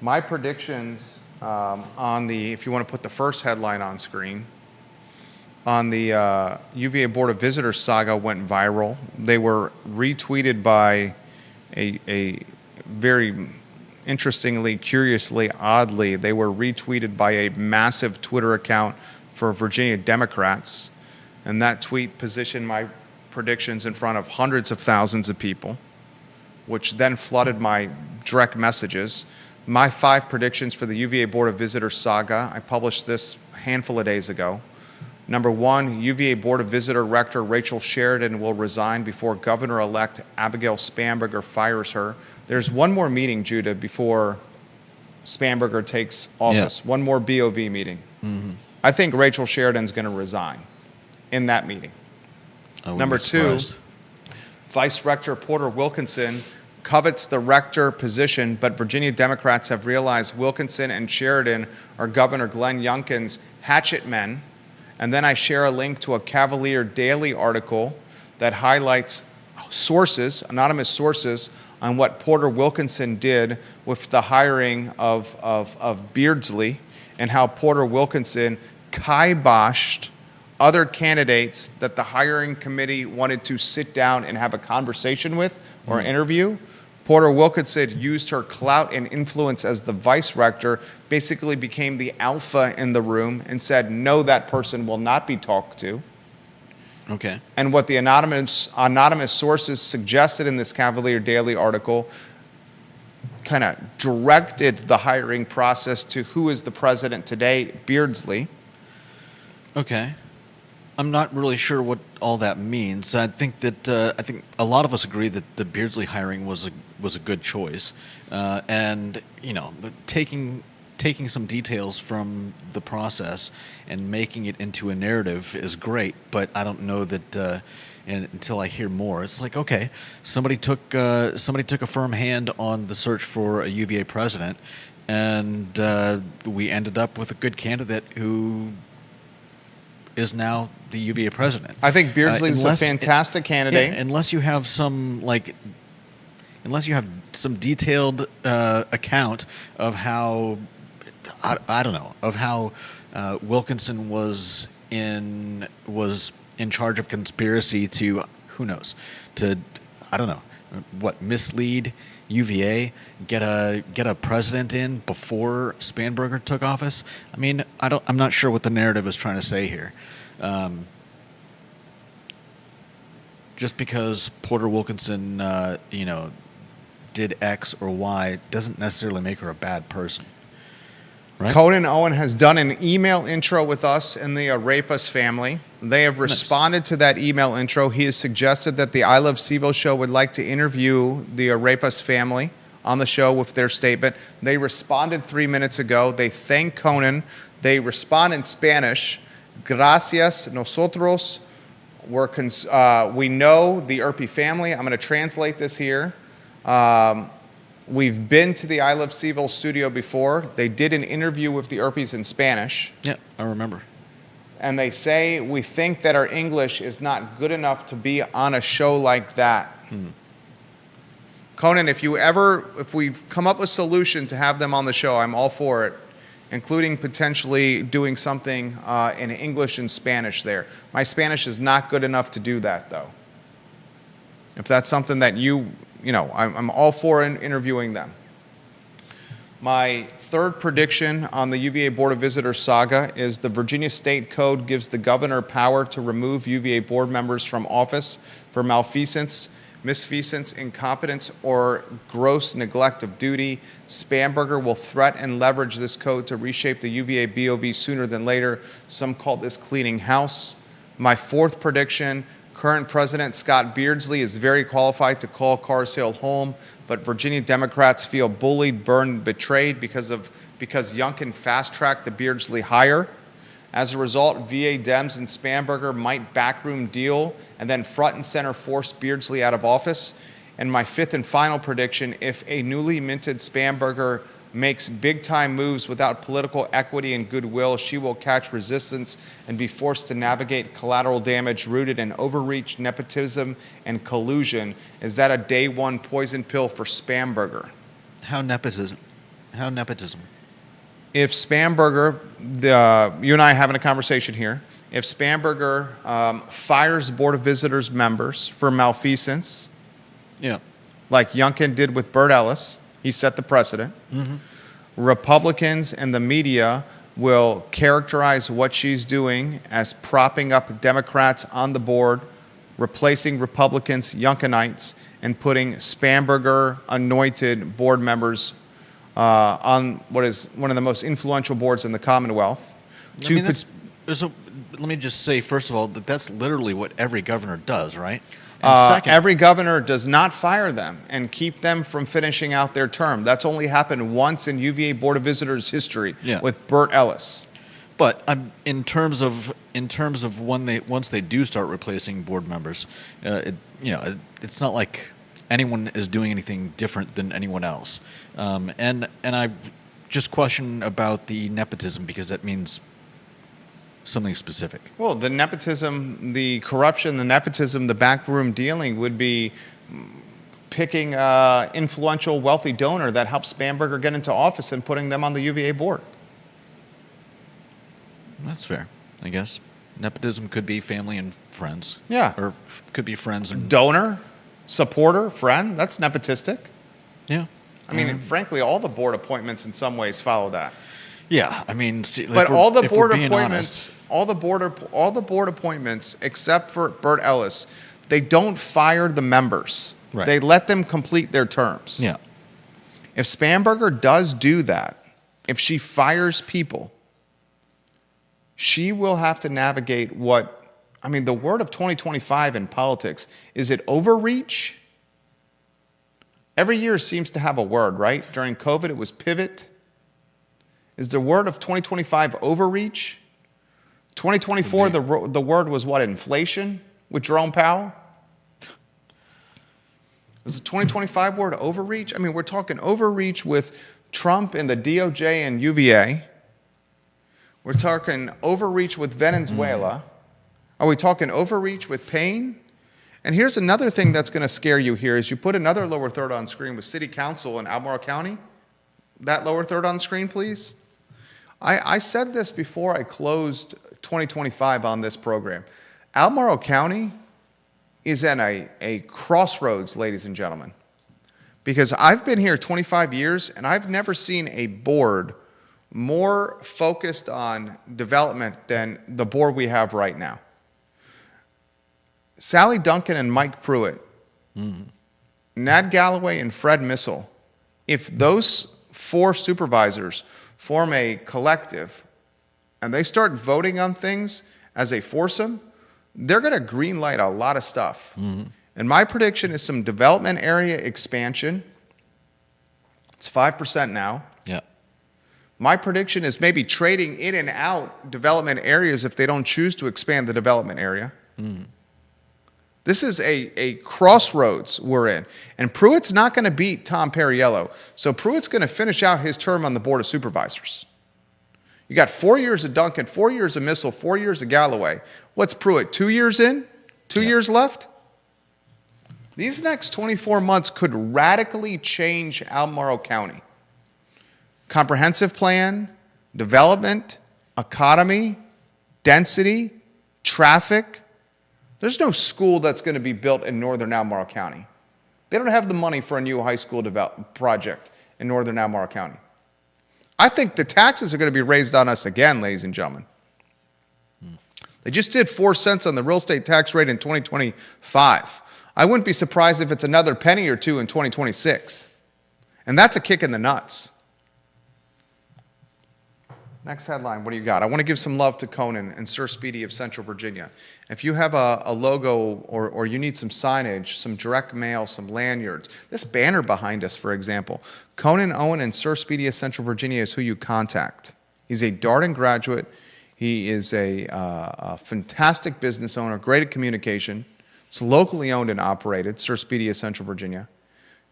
My predictions on the, if you want to put the first headline on screen, on the UVA Board of Visitors saga went viral. They were retweeted by a very interestingly, curiously, oddly, they were retweeted by a massive Twitter account for Virginia Democrats. And that tweet positioned my predictions in front of hundreds of thousands of people, which then flooded my direct messages. My 5 predictions for the UVA Board of Visitors saga, I published this a handful of days ago. Number one, UVA Board of Visitor Rector Rachel Sheridan will resign before Governor-elect Abigail Spanberger fires her. There's one more meeting, Judah, before Spanberger takes office. Yeah. One more BOV meeting. Mm-hmm. I think Rachel Sheridan's going to resign in that meeting. Number two, Vice Rector Porter Wilkinson covets the rector position, but Virginia Democrats have realized Wilkinson and Sheridan are Governor Glenn Youngkin's hatchet men. And then I share a link to a Cavalier Daily article that highlights sources, anonymous sources, on what Porter Wilkinson did with the hiring of Beardsley, and how Porter Wilkinson kiboshed other candidates that the hiring committee wanted to sit down and have a conversation with or interview. Porter Wilkinson used her clout and influence as the vice rector, basically became the alpha in the room, and said, no, that person will not be talked to. Okay. And what the anonymous sources suggested in this Cavalier Daily article kind of directed the hiring process to who is the president today, Beardsley. Okay. I'm not really sure what all that means. I think a lot of us agree that the Beardsley hiring was a good choice, and but taking some details from the process and making it into a narrative is great. But I don't know that, and until I hear more, it's like, okay, somebody took a firm hand on the search for a UVA president, and we ended up with a good candidate who is now the UVA president. I think Beardsley's a fantastic candidate. Yeah, unless you have some detailed account of how I don't know of how Wilkinson was in charge of conspiracy to, who knows, to, I don't know, what, mislead UVA, get a president in before Spanberger took office. I mean, I'm not sure what the narrative is trying to say here. Just because Porter Wilkinson, did X or Y doesn't necessarily make her a bad person. Right? Conan Owen has done an email intro with us and the Arepas family. They have responded to that email intro. He has suggested that the I Love CVille show would like to interview the Arepas family on the show with their statement. They responded 3 minutes ago. They thank Conan. They respond in Spanish. Gracias, nosotros. We know the Erpe family. I'm going to translate this here. We've been to the I Love CVille studio before. They did an interview with the Erpes in Spanish. Yeah, I remember. And they say, we think that our English is not good enough to be on a show like that. Conan, if we've come up with a solution to have them on the show, I'm all for it, including potentially doing something in English and Spanish there. My Spanish is not good enough to do that, though. If that's something that I'm all for interviewing them. My third prediction on the UVA Board of Visitors saga is the Virginia State Code gives the governor power to remove UVA board members from office for malfeasance, misfeasance, incompetence, or gross neglect of duty. Spanberger will threat and leverage this code to reshape the UVA BOV sooner than later. Some call this cleaning house. My fourth prediction, current President Scott Beardsley is very qualified to call Cars Hill home, but Virginia Democrats feel bullied, burned, betrayed because Youngkin fast-tracked the Beardsley hire. As a result, VA Dems and Spanberger might backroom deal and then front and center force Beardsley out of office. And my fifth and final prediction, if a newly minted Spanberger makes big-time moves without political equity and goodwill, she will catch resistance and be forced to navigate collateral damage rooted in overreach, nepotism, and collusion. Is that a day one poison pill for Spanberger? How nepotism? If Spanberger, you and I are having a conversation here, if Spanberger fires Board of Visitors members for malfeasance, yeah, like Youngkin did with Burt Ellis, he set the precedent. Mm-hmm. Republicans and the media will characterize what she's doing as propping up Democrats on the board, replacing Republicans, Youngkinites, and putting Spanberger-anointed board members on what is one of the most influential boards in the Commonwealth. let me just say, first of all, that that's literally what every governor does, right? And second, Every governor does not fire them and keep them from finishing out their term. That's only happened once in UVA Board of Visitors history with Burt Ellis. but in terms of once they do start replacing board members, it's not like anyone is doing anything different than anyone else. And I just question about the nepotism, because that means something specific. Well, the nepotism, the corruption, the nepotism, the backroom dealing would be picking an influential, wealthy donor that helps Spanberger get into office and putting them on the UVA board. That's fair, I guess. Nepotism could be family and friends. Yeah. Or could be friends and... Donor, supporter, friend, that's nepotistic. Yeah. I mean, frankly, all the board appointments in some ways follow that. Yeah, I mean, see, but all the board appointments, all the board appointments, except for Burt Ellis, they don't fire the members. Right. They let them complete their terms. Yeah. If Spanberger does do that, if she fires people, she will have to navigate the word of 2025 in politics, is it overreach? Every year seems to have a word, right? During COVID, it was pivot. Is the word of 2025 overreach? 2024, the word was what, inflation with Jerome Powell? Is the 2025 word overreach? I mean, we're talking overreach with Trump and the DOJ and UVA. We're talking overreach with Venezuela. Are we talking overreach with Payne? And here's another thing that's going to scare you here is you put another lower third on screen with City Council in Albemarle County. That lower third on screen, please. I said this before I closed 2025 on this program. Albemarle County is at a crossroads, ladies and gentlemen, because I've been here 25 years and I've never seen a board more focused on development than the board we have right now. Sally Duncan and Mike Pruitt, Nad Galloway and Fred Missel, if those four supervisors form a collective and they start voting on things as a foursome, they're going to greenlight a lot of stuff. And my prediction is some development area expansion. It's 5% now. Yeah. My prediction is maybe trading in and out development areas if they don't choose to expand the development area. This is a crossroads we're in. And Pruitt's not going to beat Tom Perriello. So Pruitt's going to finish out his term on the Board of Supervisors. You got 4 years of Duncan, 4 years of Missel, 4 years of Galloway. What's Pruitt, 2 years in? 2 years left? These next 24 months could radically change Albemarle County. Comprehensive plan, development, economy, density, traffic. There's no school that's going to be built in northern Albemarle County. They don't have the money for a new high school project in northern Albemarle County. I think the taxes are going to be raised on us again, ladies and gentlemen. They just did 4 cents on the real estate tax rate in 2025. I wouldn't be surprised if it's another penny or two in 2026. And that's a kick in the nuts. Next headline, what do you got? I want to give some love to Conan and Sir Speedy of Central Virginia. If you have a logo or you need some signage, some direct mail, some lanyards, this banner behind us, for example, Conan Owen and Sir Speedy of Central Virginia is who you contact. He's a Darden graduate. He is a fantastic business owner, great at communication. It's locally owned and operated, Sir Speedy of Central Virginia.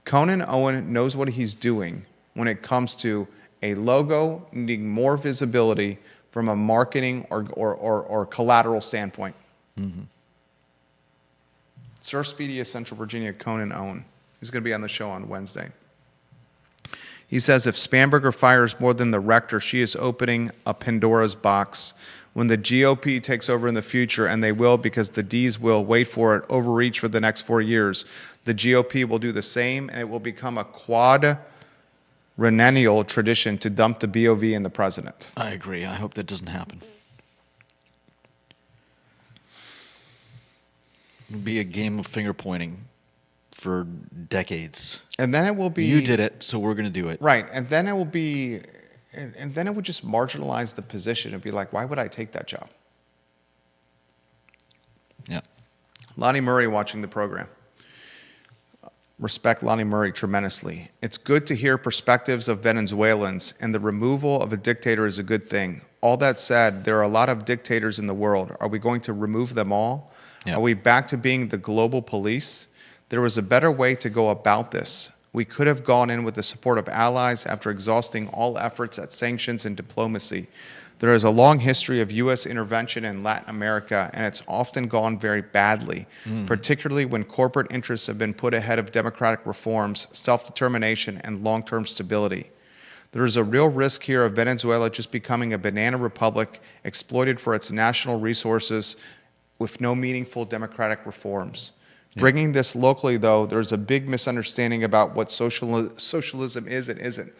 Conan Owen knows what he's doing when it comes to a logo needing more visibility from a marketing or collateral standpoint. Sir Speedy of Central Virginia, Conan Owen. He's going to be on the show on Wednesday. He says if Spanberger fires more than the rector, she is opening a Pandora's box. When the GOP takes over in the future, and they will because the Ds will, wait for it, overreach for the next 4 years, the GOP will do the same, and it will become a quadrennial tradition to dump the BOV in the president. I agree. I hope that doesn't happen. It'll be a game of finger pointing for decades. And then it will be... You did it, so we're going to do it. Right. And then it will be... And then it would just marginalize the position and be like, why would I take that job? Lonnie Murray watching the program. Respect Lonnie Murray tremendously. It's good to hear perspectives of Venezuelans, and the removal of a dictator is a good thing. All that said, there are a lot of dictators in the world. Are we going to remove them all? Yeah. Are we back to being the global police? There was a better way to go about this. We could have gone in with the support of allies after exhausting all efforts at sanctions and diplomacy. There is a long history of U.S. intervention in Latin America, and it's often gone very badly, particularly when corporate interests have been put ahead of democratic reforms, self-determination, and long-term stability. There is a real risk here of Venezuela just becoming a banana republic exploited for its national resources with no meaningful democratic reforms. Yeah. Bringing this locally, though, there's a big misunderstanding about what socialism is and isn't.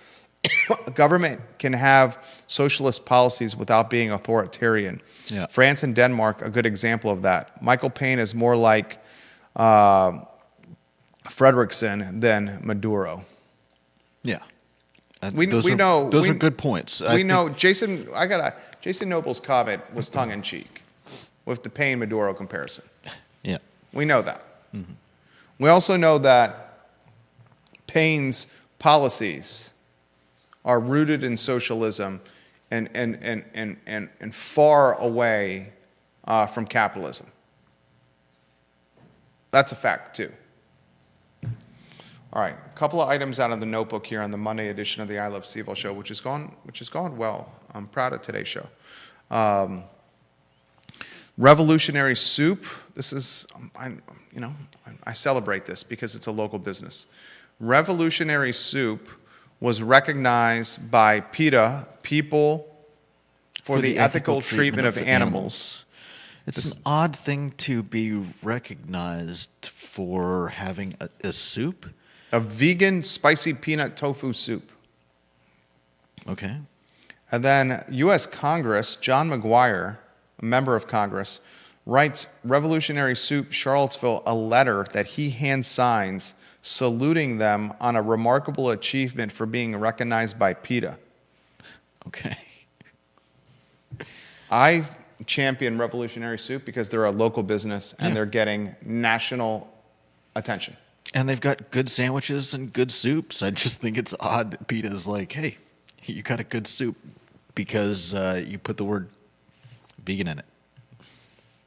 A government can have socialist policies without being authoritarian. Yeah. France and Denmark, a good example of that. Michael Paine is more like Frederickson than Maduro. Yeah. Those are good points. Jason Noble's comment was tongue-in-cheek with the Paine-Maduro comparison. Yeah. We know that. Mm-hmm. We also know that Paine's policies are rooted in socialism and far away from capitalism. That's a fact, too. All right, a couple of items out of the notebook here on the Monday edition of the I Love CVille show, which has gone well. I'm proud of today's show. Revolutionary Soup. This is, I celebrate this because it's a local business. Revolutionary Soup was recognized by PETA, People for the Ethical Treatment of Animals. It's an odd thing to be recognized for having a soup. A vegan spicy peanut tofu soup. Okay. And then U.S. Congress, John McGuire, a member of Congress, writes Revolutionary Soup Charlottesville a letter that he hand signs saluting them on a remarkable achievement for being recognized by PETA. Okay. I champion Revolutionary Soup because they're a local business and they're getting national attention. And they've got good sandwiches and good soups. I just think it's odd that PETA's like, hey, you got a good soup because you put the word vegan in it.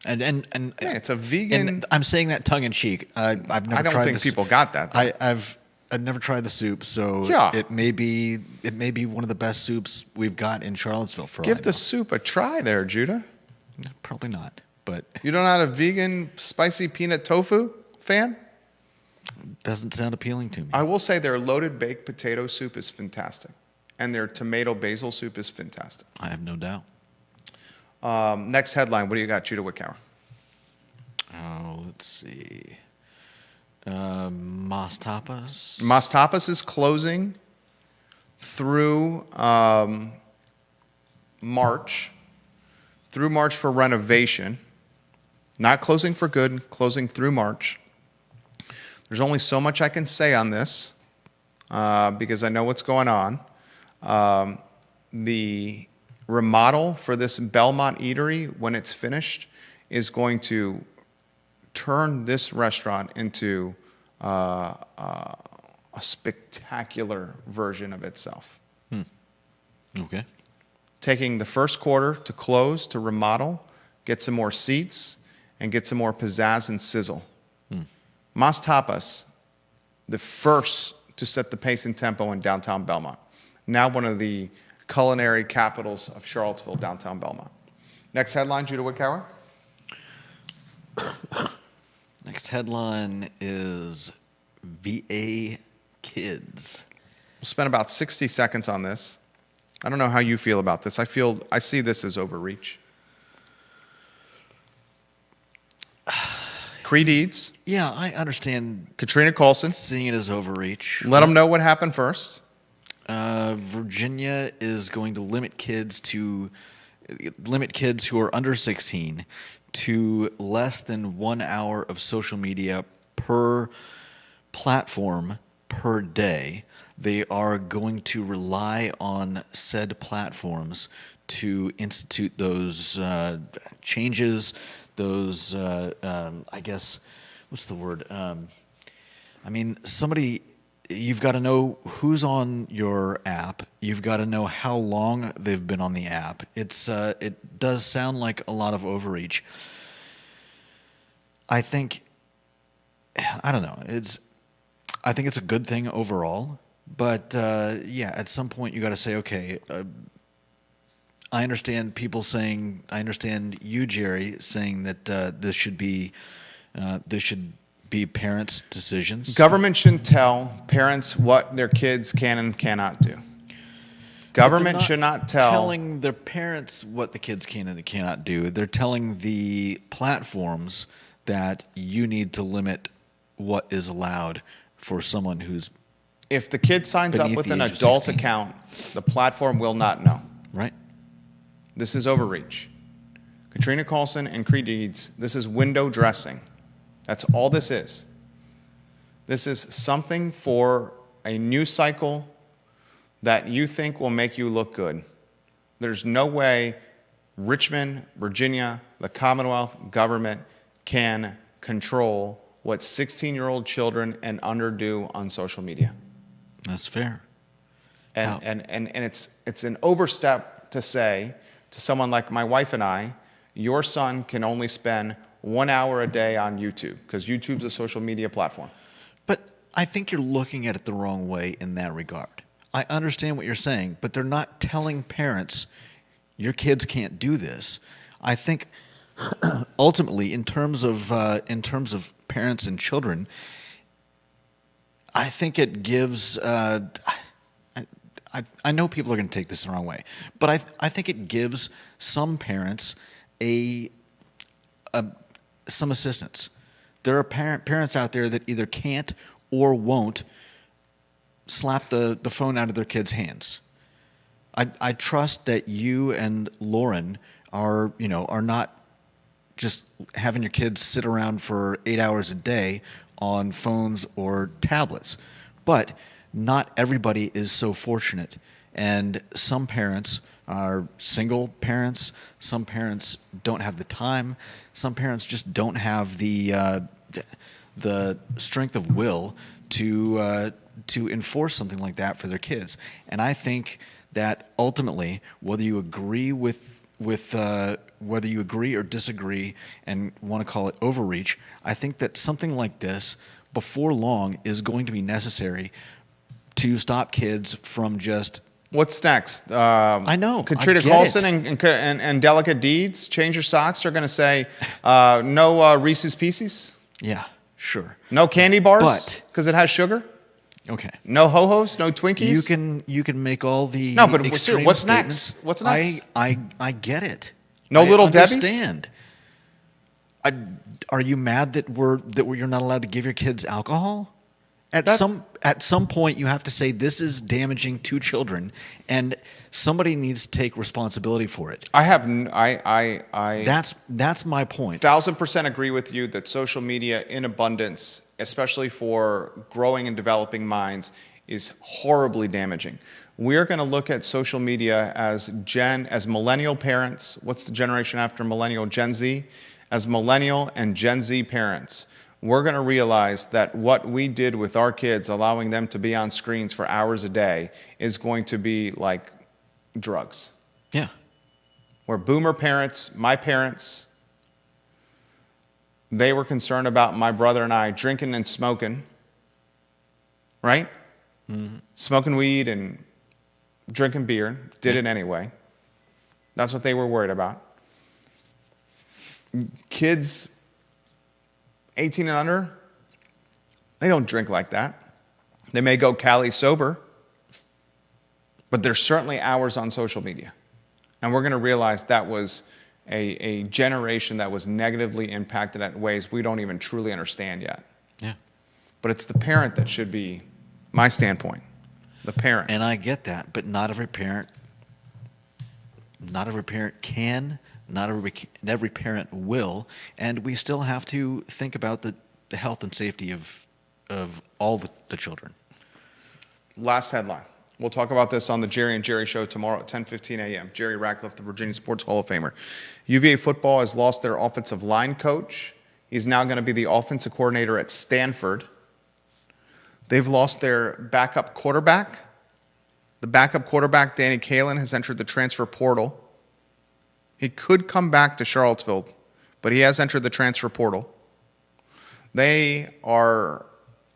And it's a vegan. And I'm saying that tongue in cheek. I've never tried. I don't think people got that. I've never tried the soup, so it may be one of the best soups we've got in Charlottesville. Give the soup a try, there, Judah. Probably not, but you don't have a vegan spicy peanut tofu fan? Doesn't sound appealing to me. I will say their loaded baked potato soup is fantastic, and their tomato basil soup is fantastic. I have no doubt. Next headline. What do you got, Judah Wickower? Oh, let's see. Mas Tapas. Mas Tapas is closing through March. Through March for renovation. Not closing for good, closing through March. There's only so much I can say on this because I know what's going on. The remodel for this Belmont Eatery, when it's finished, is going to turn this restaurant into a spectacular version of itself. Okay. Taking the first quarter to close, to remodel, get some more seats, and get some more pizzazz and sizzle. Mas Tapas, the first to set the pace and tempo in downtown Belmont. Now one of the culinary capitals of Charlottesville, downtown Belmont. Next headline, Judah Wickower. Next headline is VA Kids. We'll spend about 60 seconds on this. I don't know how you feel about this. I see this as overreach. Creed Eads. Yeah, I understand. Katrina Coulson. Seeing it as overreach. Let them know what happened first. Virginia is going to limit kids who are under 16 to less than 1 hour of social media per platform per day, they are going to rely on said platforms to institute those changes, those, I guess, what's the word? I mean, you've got to know who's on your app. You've got to know how long they've been on the app. It does sound like a lot of overreach. I don't know. I think it's a good thing overall. But yeah, at some point you got to say, okay, I understand you, Jerry, saying that this should be parents' decisions. Government shouldn't tell parents what their kids can and cannot do. Government should not telling their parents what the kids can and cannot do. They're telling the platforms that you need to limit what is allowed for someone who's. If the kid signs up with an adult account, the platform will not know. Right. This is overreach. Katrina Carlson and Creed Deeds, this is window dressing. That's all this is. This is something for a news cycle that you think will make you look good. There's no way Richmond, Virginia, the Commonwealth government can control what 16-year-old children and under do on social media. That's fair. And it's an overstep to say to someone like my wife and I, your son can only spend 1 hour a day on YouTube, because YouTube's a social media platform. But I think you're looking at it the wrong way in that regard. I understand what you're saying, but they're not telling parents, your kids can't do this. I think ultimately, in terms of parents and children, I think it gives. I know people are going to take this the wrong way, but I think it gives some parents some assistance. There are parents out there that either can't or won't slap the phone out of their kids' hands. I trust that you and Lauren are not just having your kids sit around for 8 hours a day on phones or tablets. But not everybody is so fortunate. And some parents are single parents. Some parents don't have the time. Some parents just don't have the strength of will to enforce something like that for their kids. And I think that ultimately, whether you agree whether you agree or disagree and want to call it overreach, I think that something like this, before long, is going to be necessary to stop kids from just. What's next? I know. Katrina Carlson and Delicate Deeds, Change Your Socks, are going to say no Reese's Pieces? Yeah, sure. No candy bars? Because it has sugar? Okay. No Ho-Hos? No Twinkies? You can make all the no, but extreme what's statements. next? What's next? I get it. No Little Debbie's? Understand. Are you mad that you're not allowed to give your kids alcohol? At some point, you have to say this is damaging to children, and somebody needs to take responsibility for it. That's my point. 1,000% agree with you that social media in abundance, especially for growing and developing minds, is horribly damaging. We're going to look at social media as millennial parents. What's the generation after millennial? Gen Z. As millennial and Gen Z parents, we're going to realize that what we did with our kids, allowing them to be on screens for hours a day, is going to be like drugs. Yeah. Where boomer parents, my parents, they were concerned about my brother and I drinking and smoking, right? Mm-hmm. Smoking weed and drinking beer, did it anyway. That's what they were worried about. Kids 18 and under, they don't drink like that. They may go Cali sober, but there's certainly hours on social media. And we're going to realize that was a generation that was negatively impacted in ways we don't even truly understand yet. Yeah. But it's the parent that should be my standpoint. The parent. And I get that, but not every parent can, not every parent will, and we still have to think about the health and safety of all the children. Last headline. We'll talk about this on the Jerry and Jerry Show tomorrow at 10:15 a.m. Jerry Ratcliffe, the Virginia Sports Hall of Famer. UVA football has lost their offensive line coach. He's now going to be the offensive coordinator at Stanford. They've lost their backup quarterback. The backup quarterback, Danny Kalin, has entered the transfer portal. He could come back to Charlottesville, but he has entered the transfer portal. They are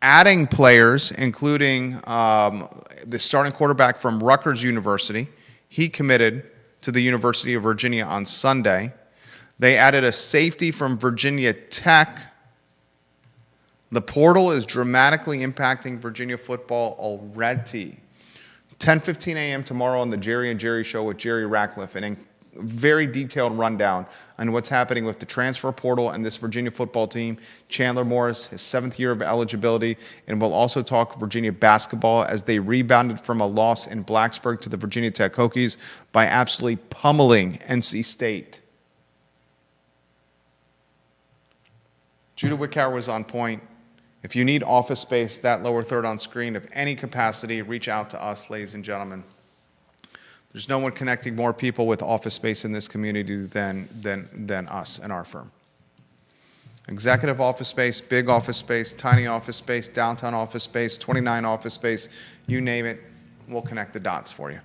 adding players, including the starting quarterback from Rutgers University. He committed to the University of Virginia on Sunday. They added a safety from Virginia Tech. The portal is dramatically impacting Virginia football already. 10:15 a.m. tomorrow on the Jerry and Jerry Show with Jerry Ratcliffe, and very detailed rundown on what's happening with the transfer portal and this Virginia football team. Chandler Morris, his 7th year of eligibility, and we'll also talk Virginia basketball as they rebounded from a loss in Blacksburg to the Virginia Tech Hokies by absolutely pummeling NC State. Judah Wickower was on point. If you need office space, that lower third on screen of any capacity, reach out to us, ladies and gentlemen. There's no one connecting more people with office space in this community than us and our firm. Executive office space, big office space, tiny office space, downtown office space, 29 office space, you name it, we'll connect the dots for you.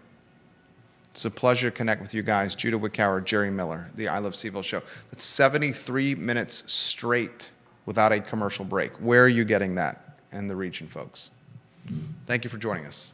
It's a pleasure to connect with you guys. Judah Wickower, Jerry Miller, the I Love CVille Show. That's 73 minutes straight without a commercial break. Where are you getting that in the region, folks? Thank you for joining us.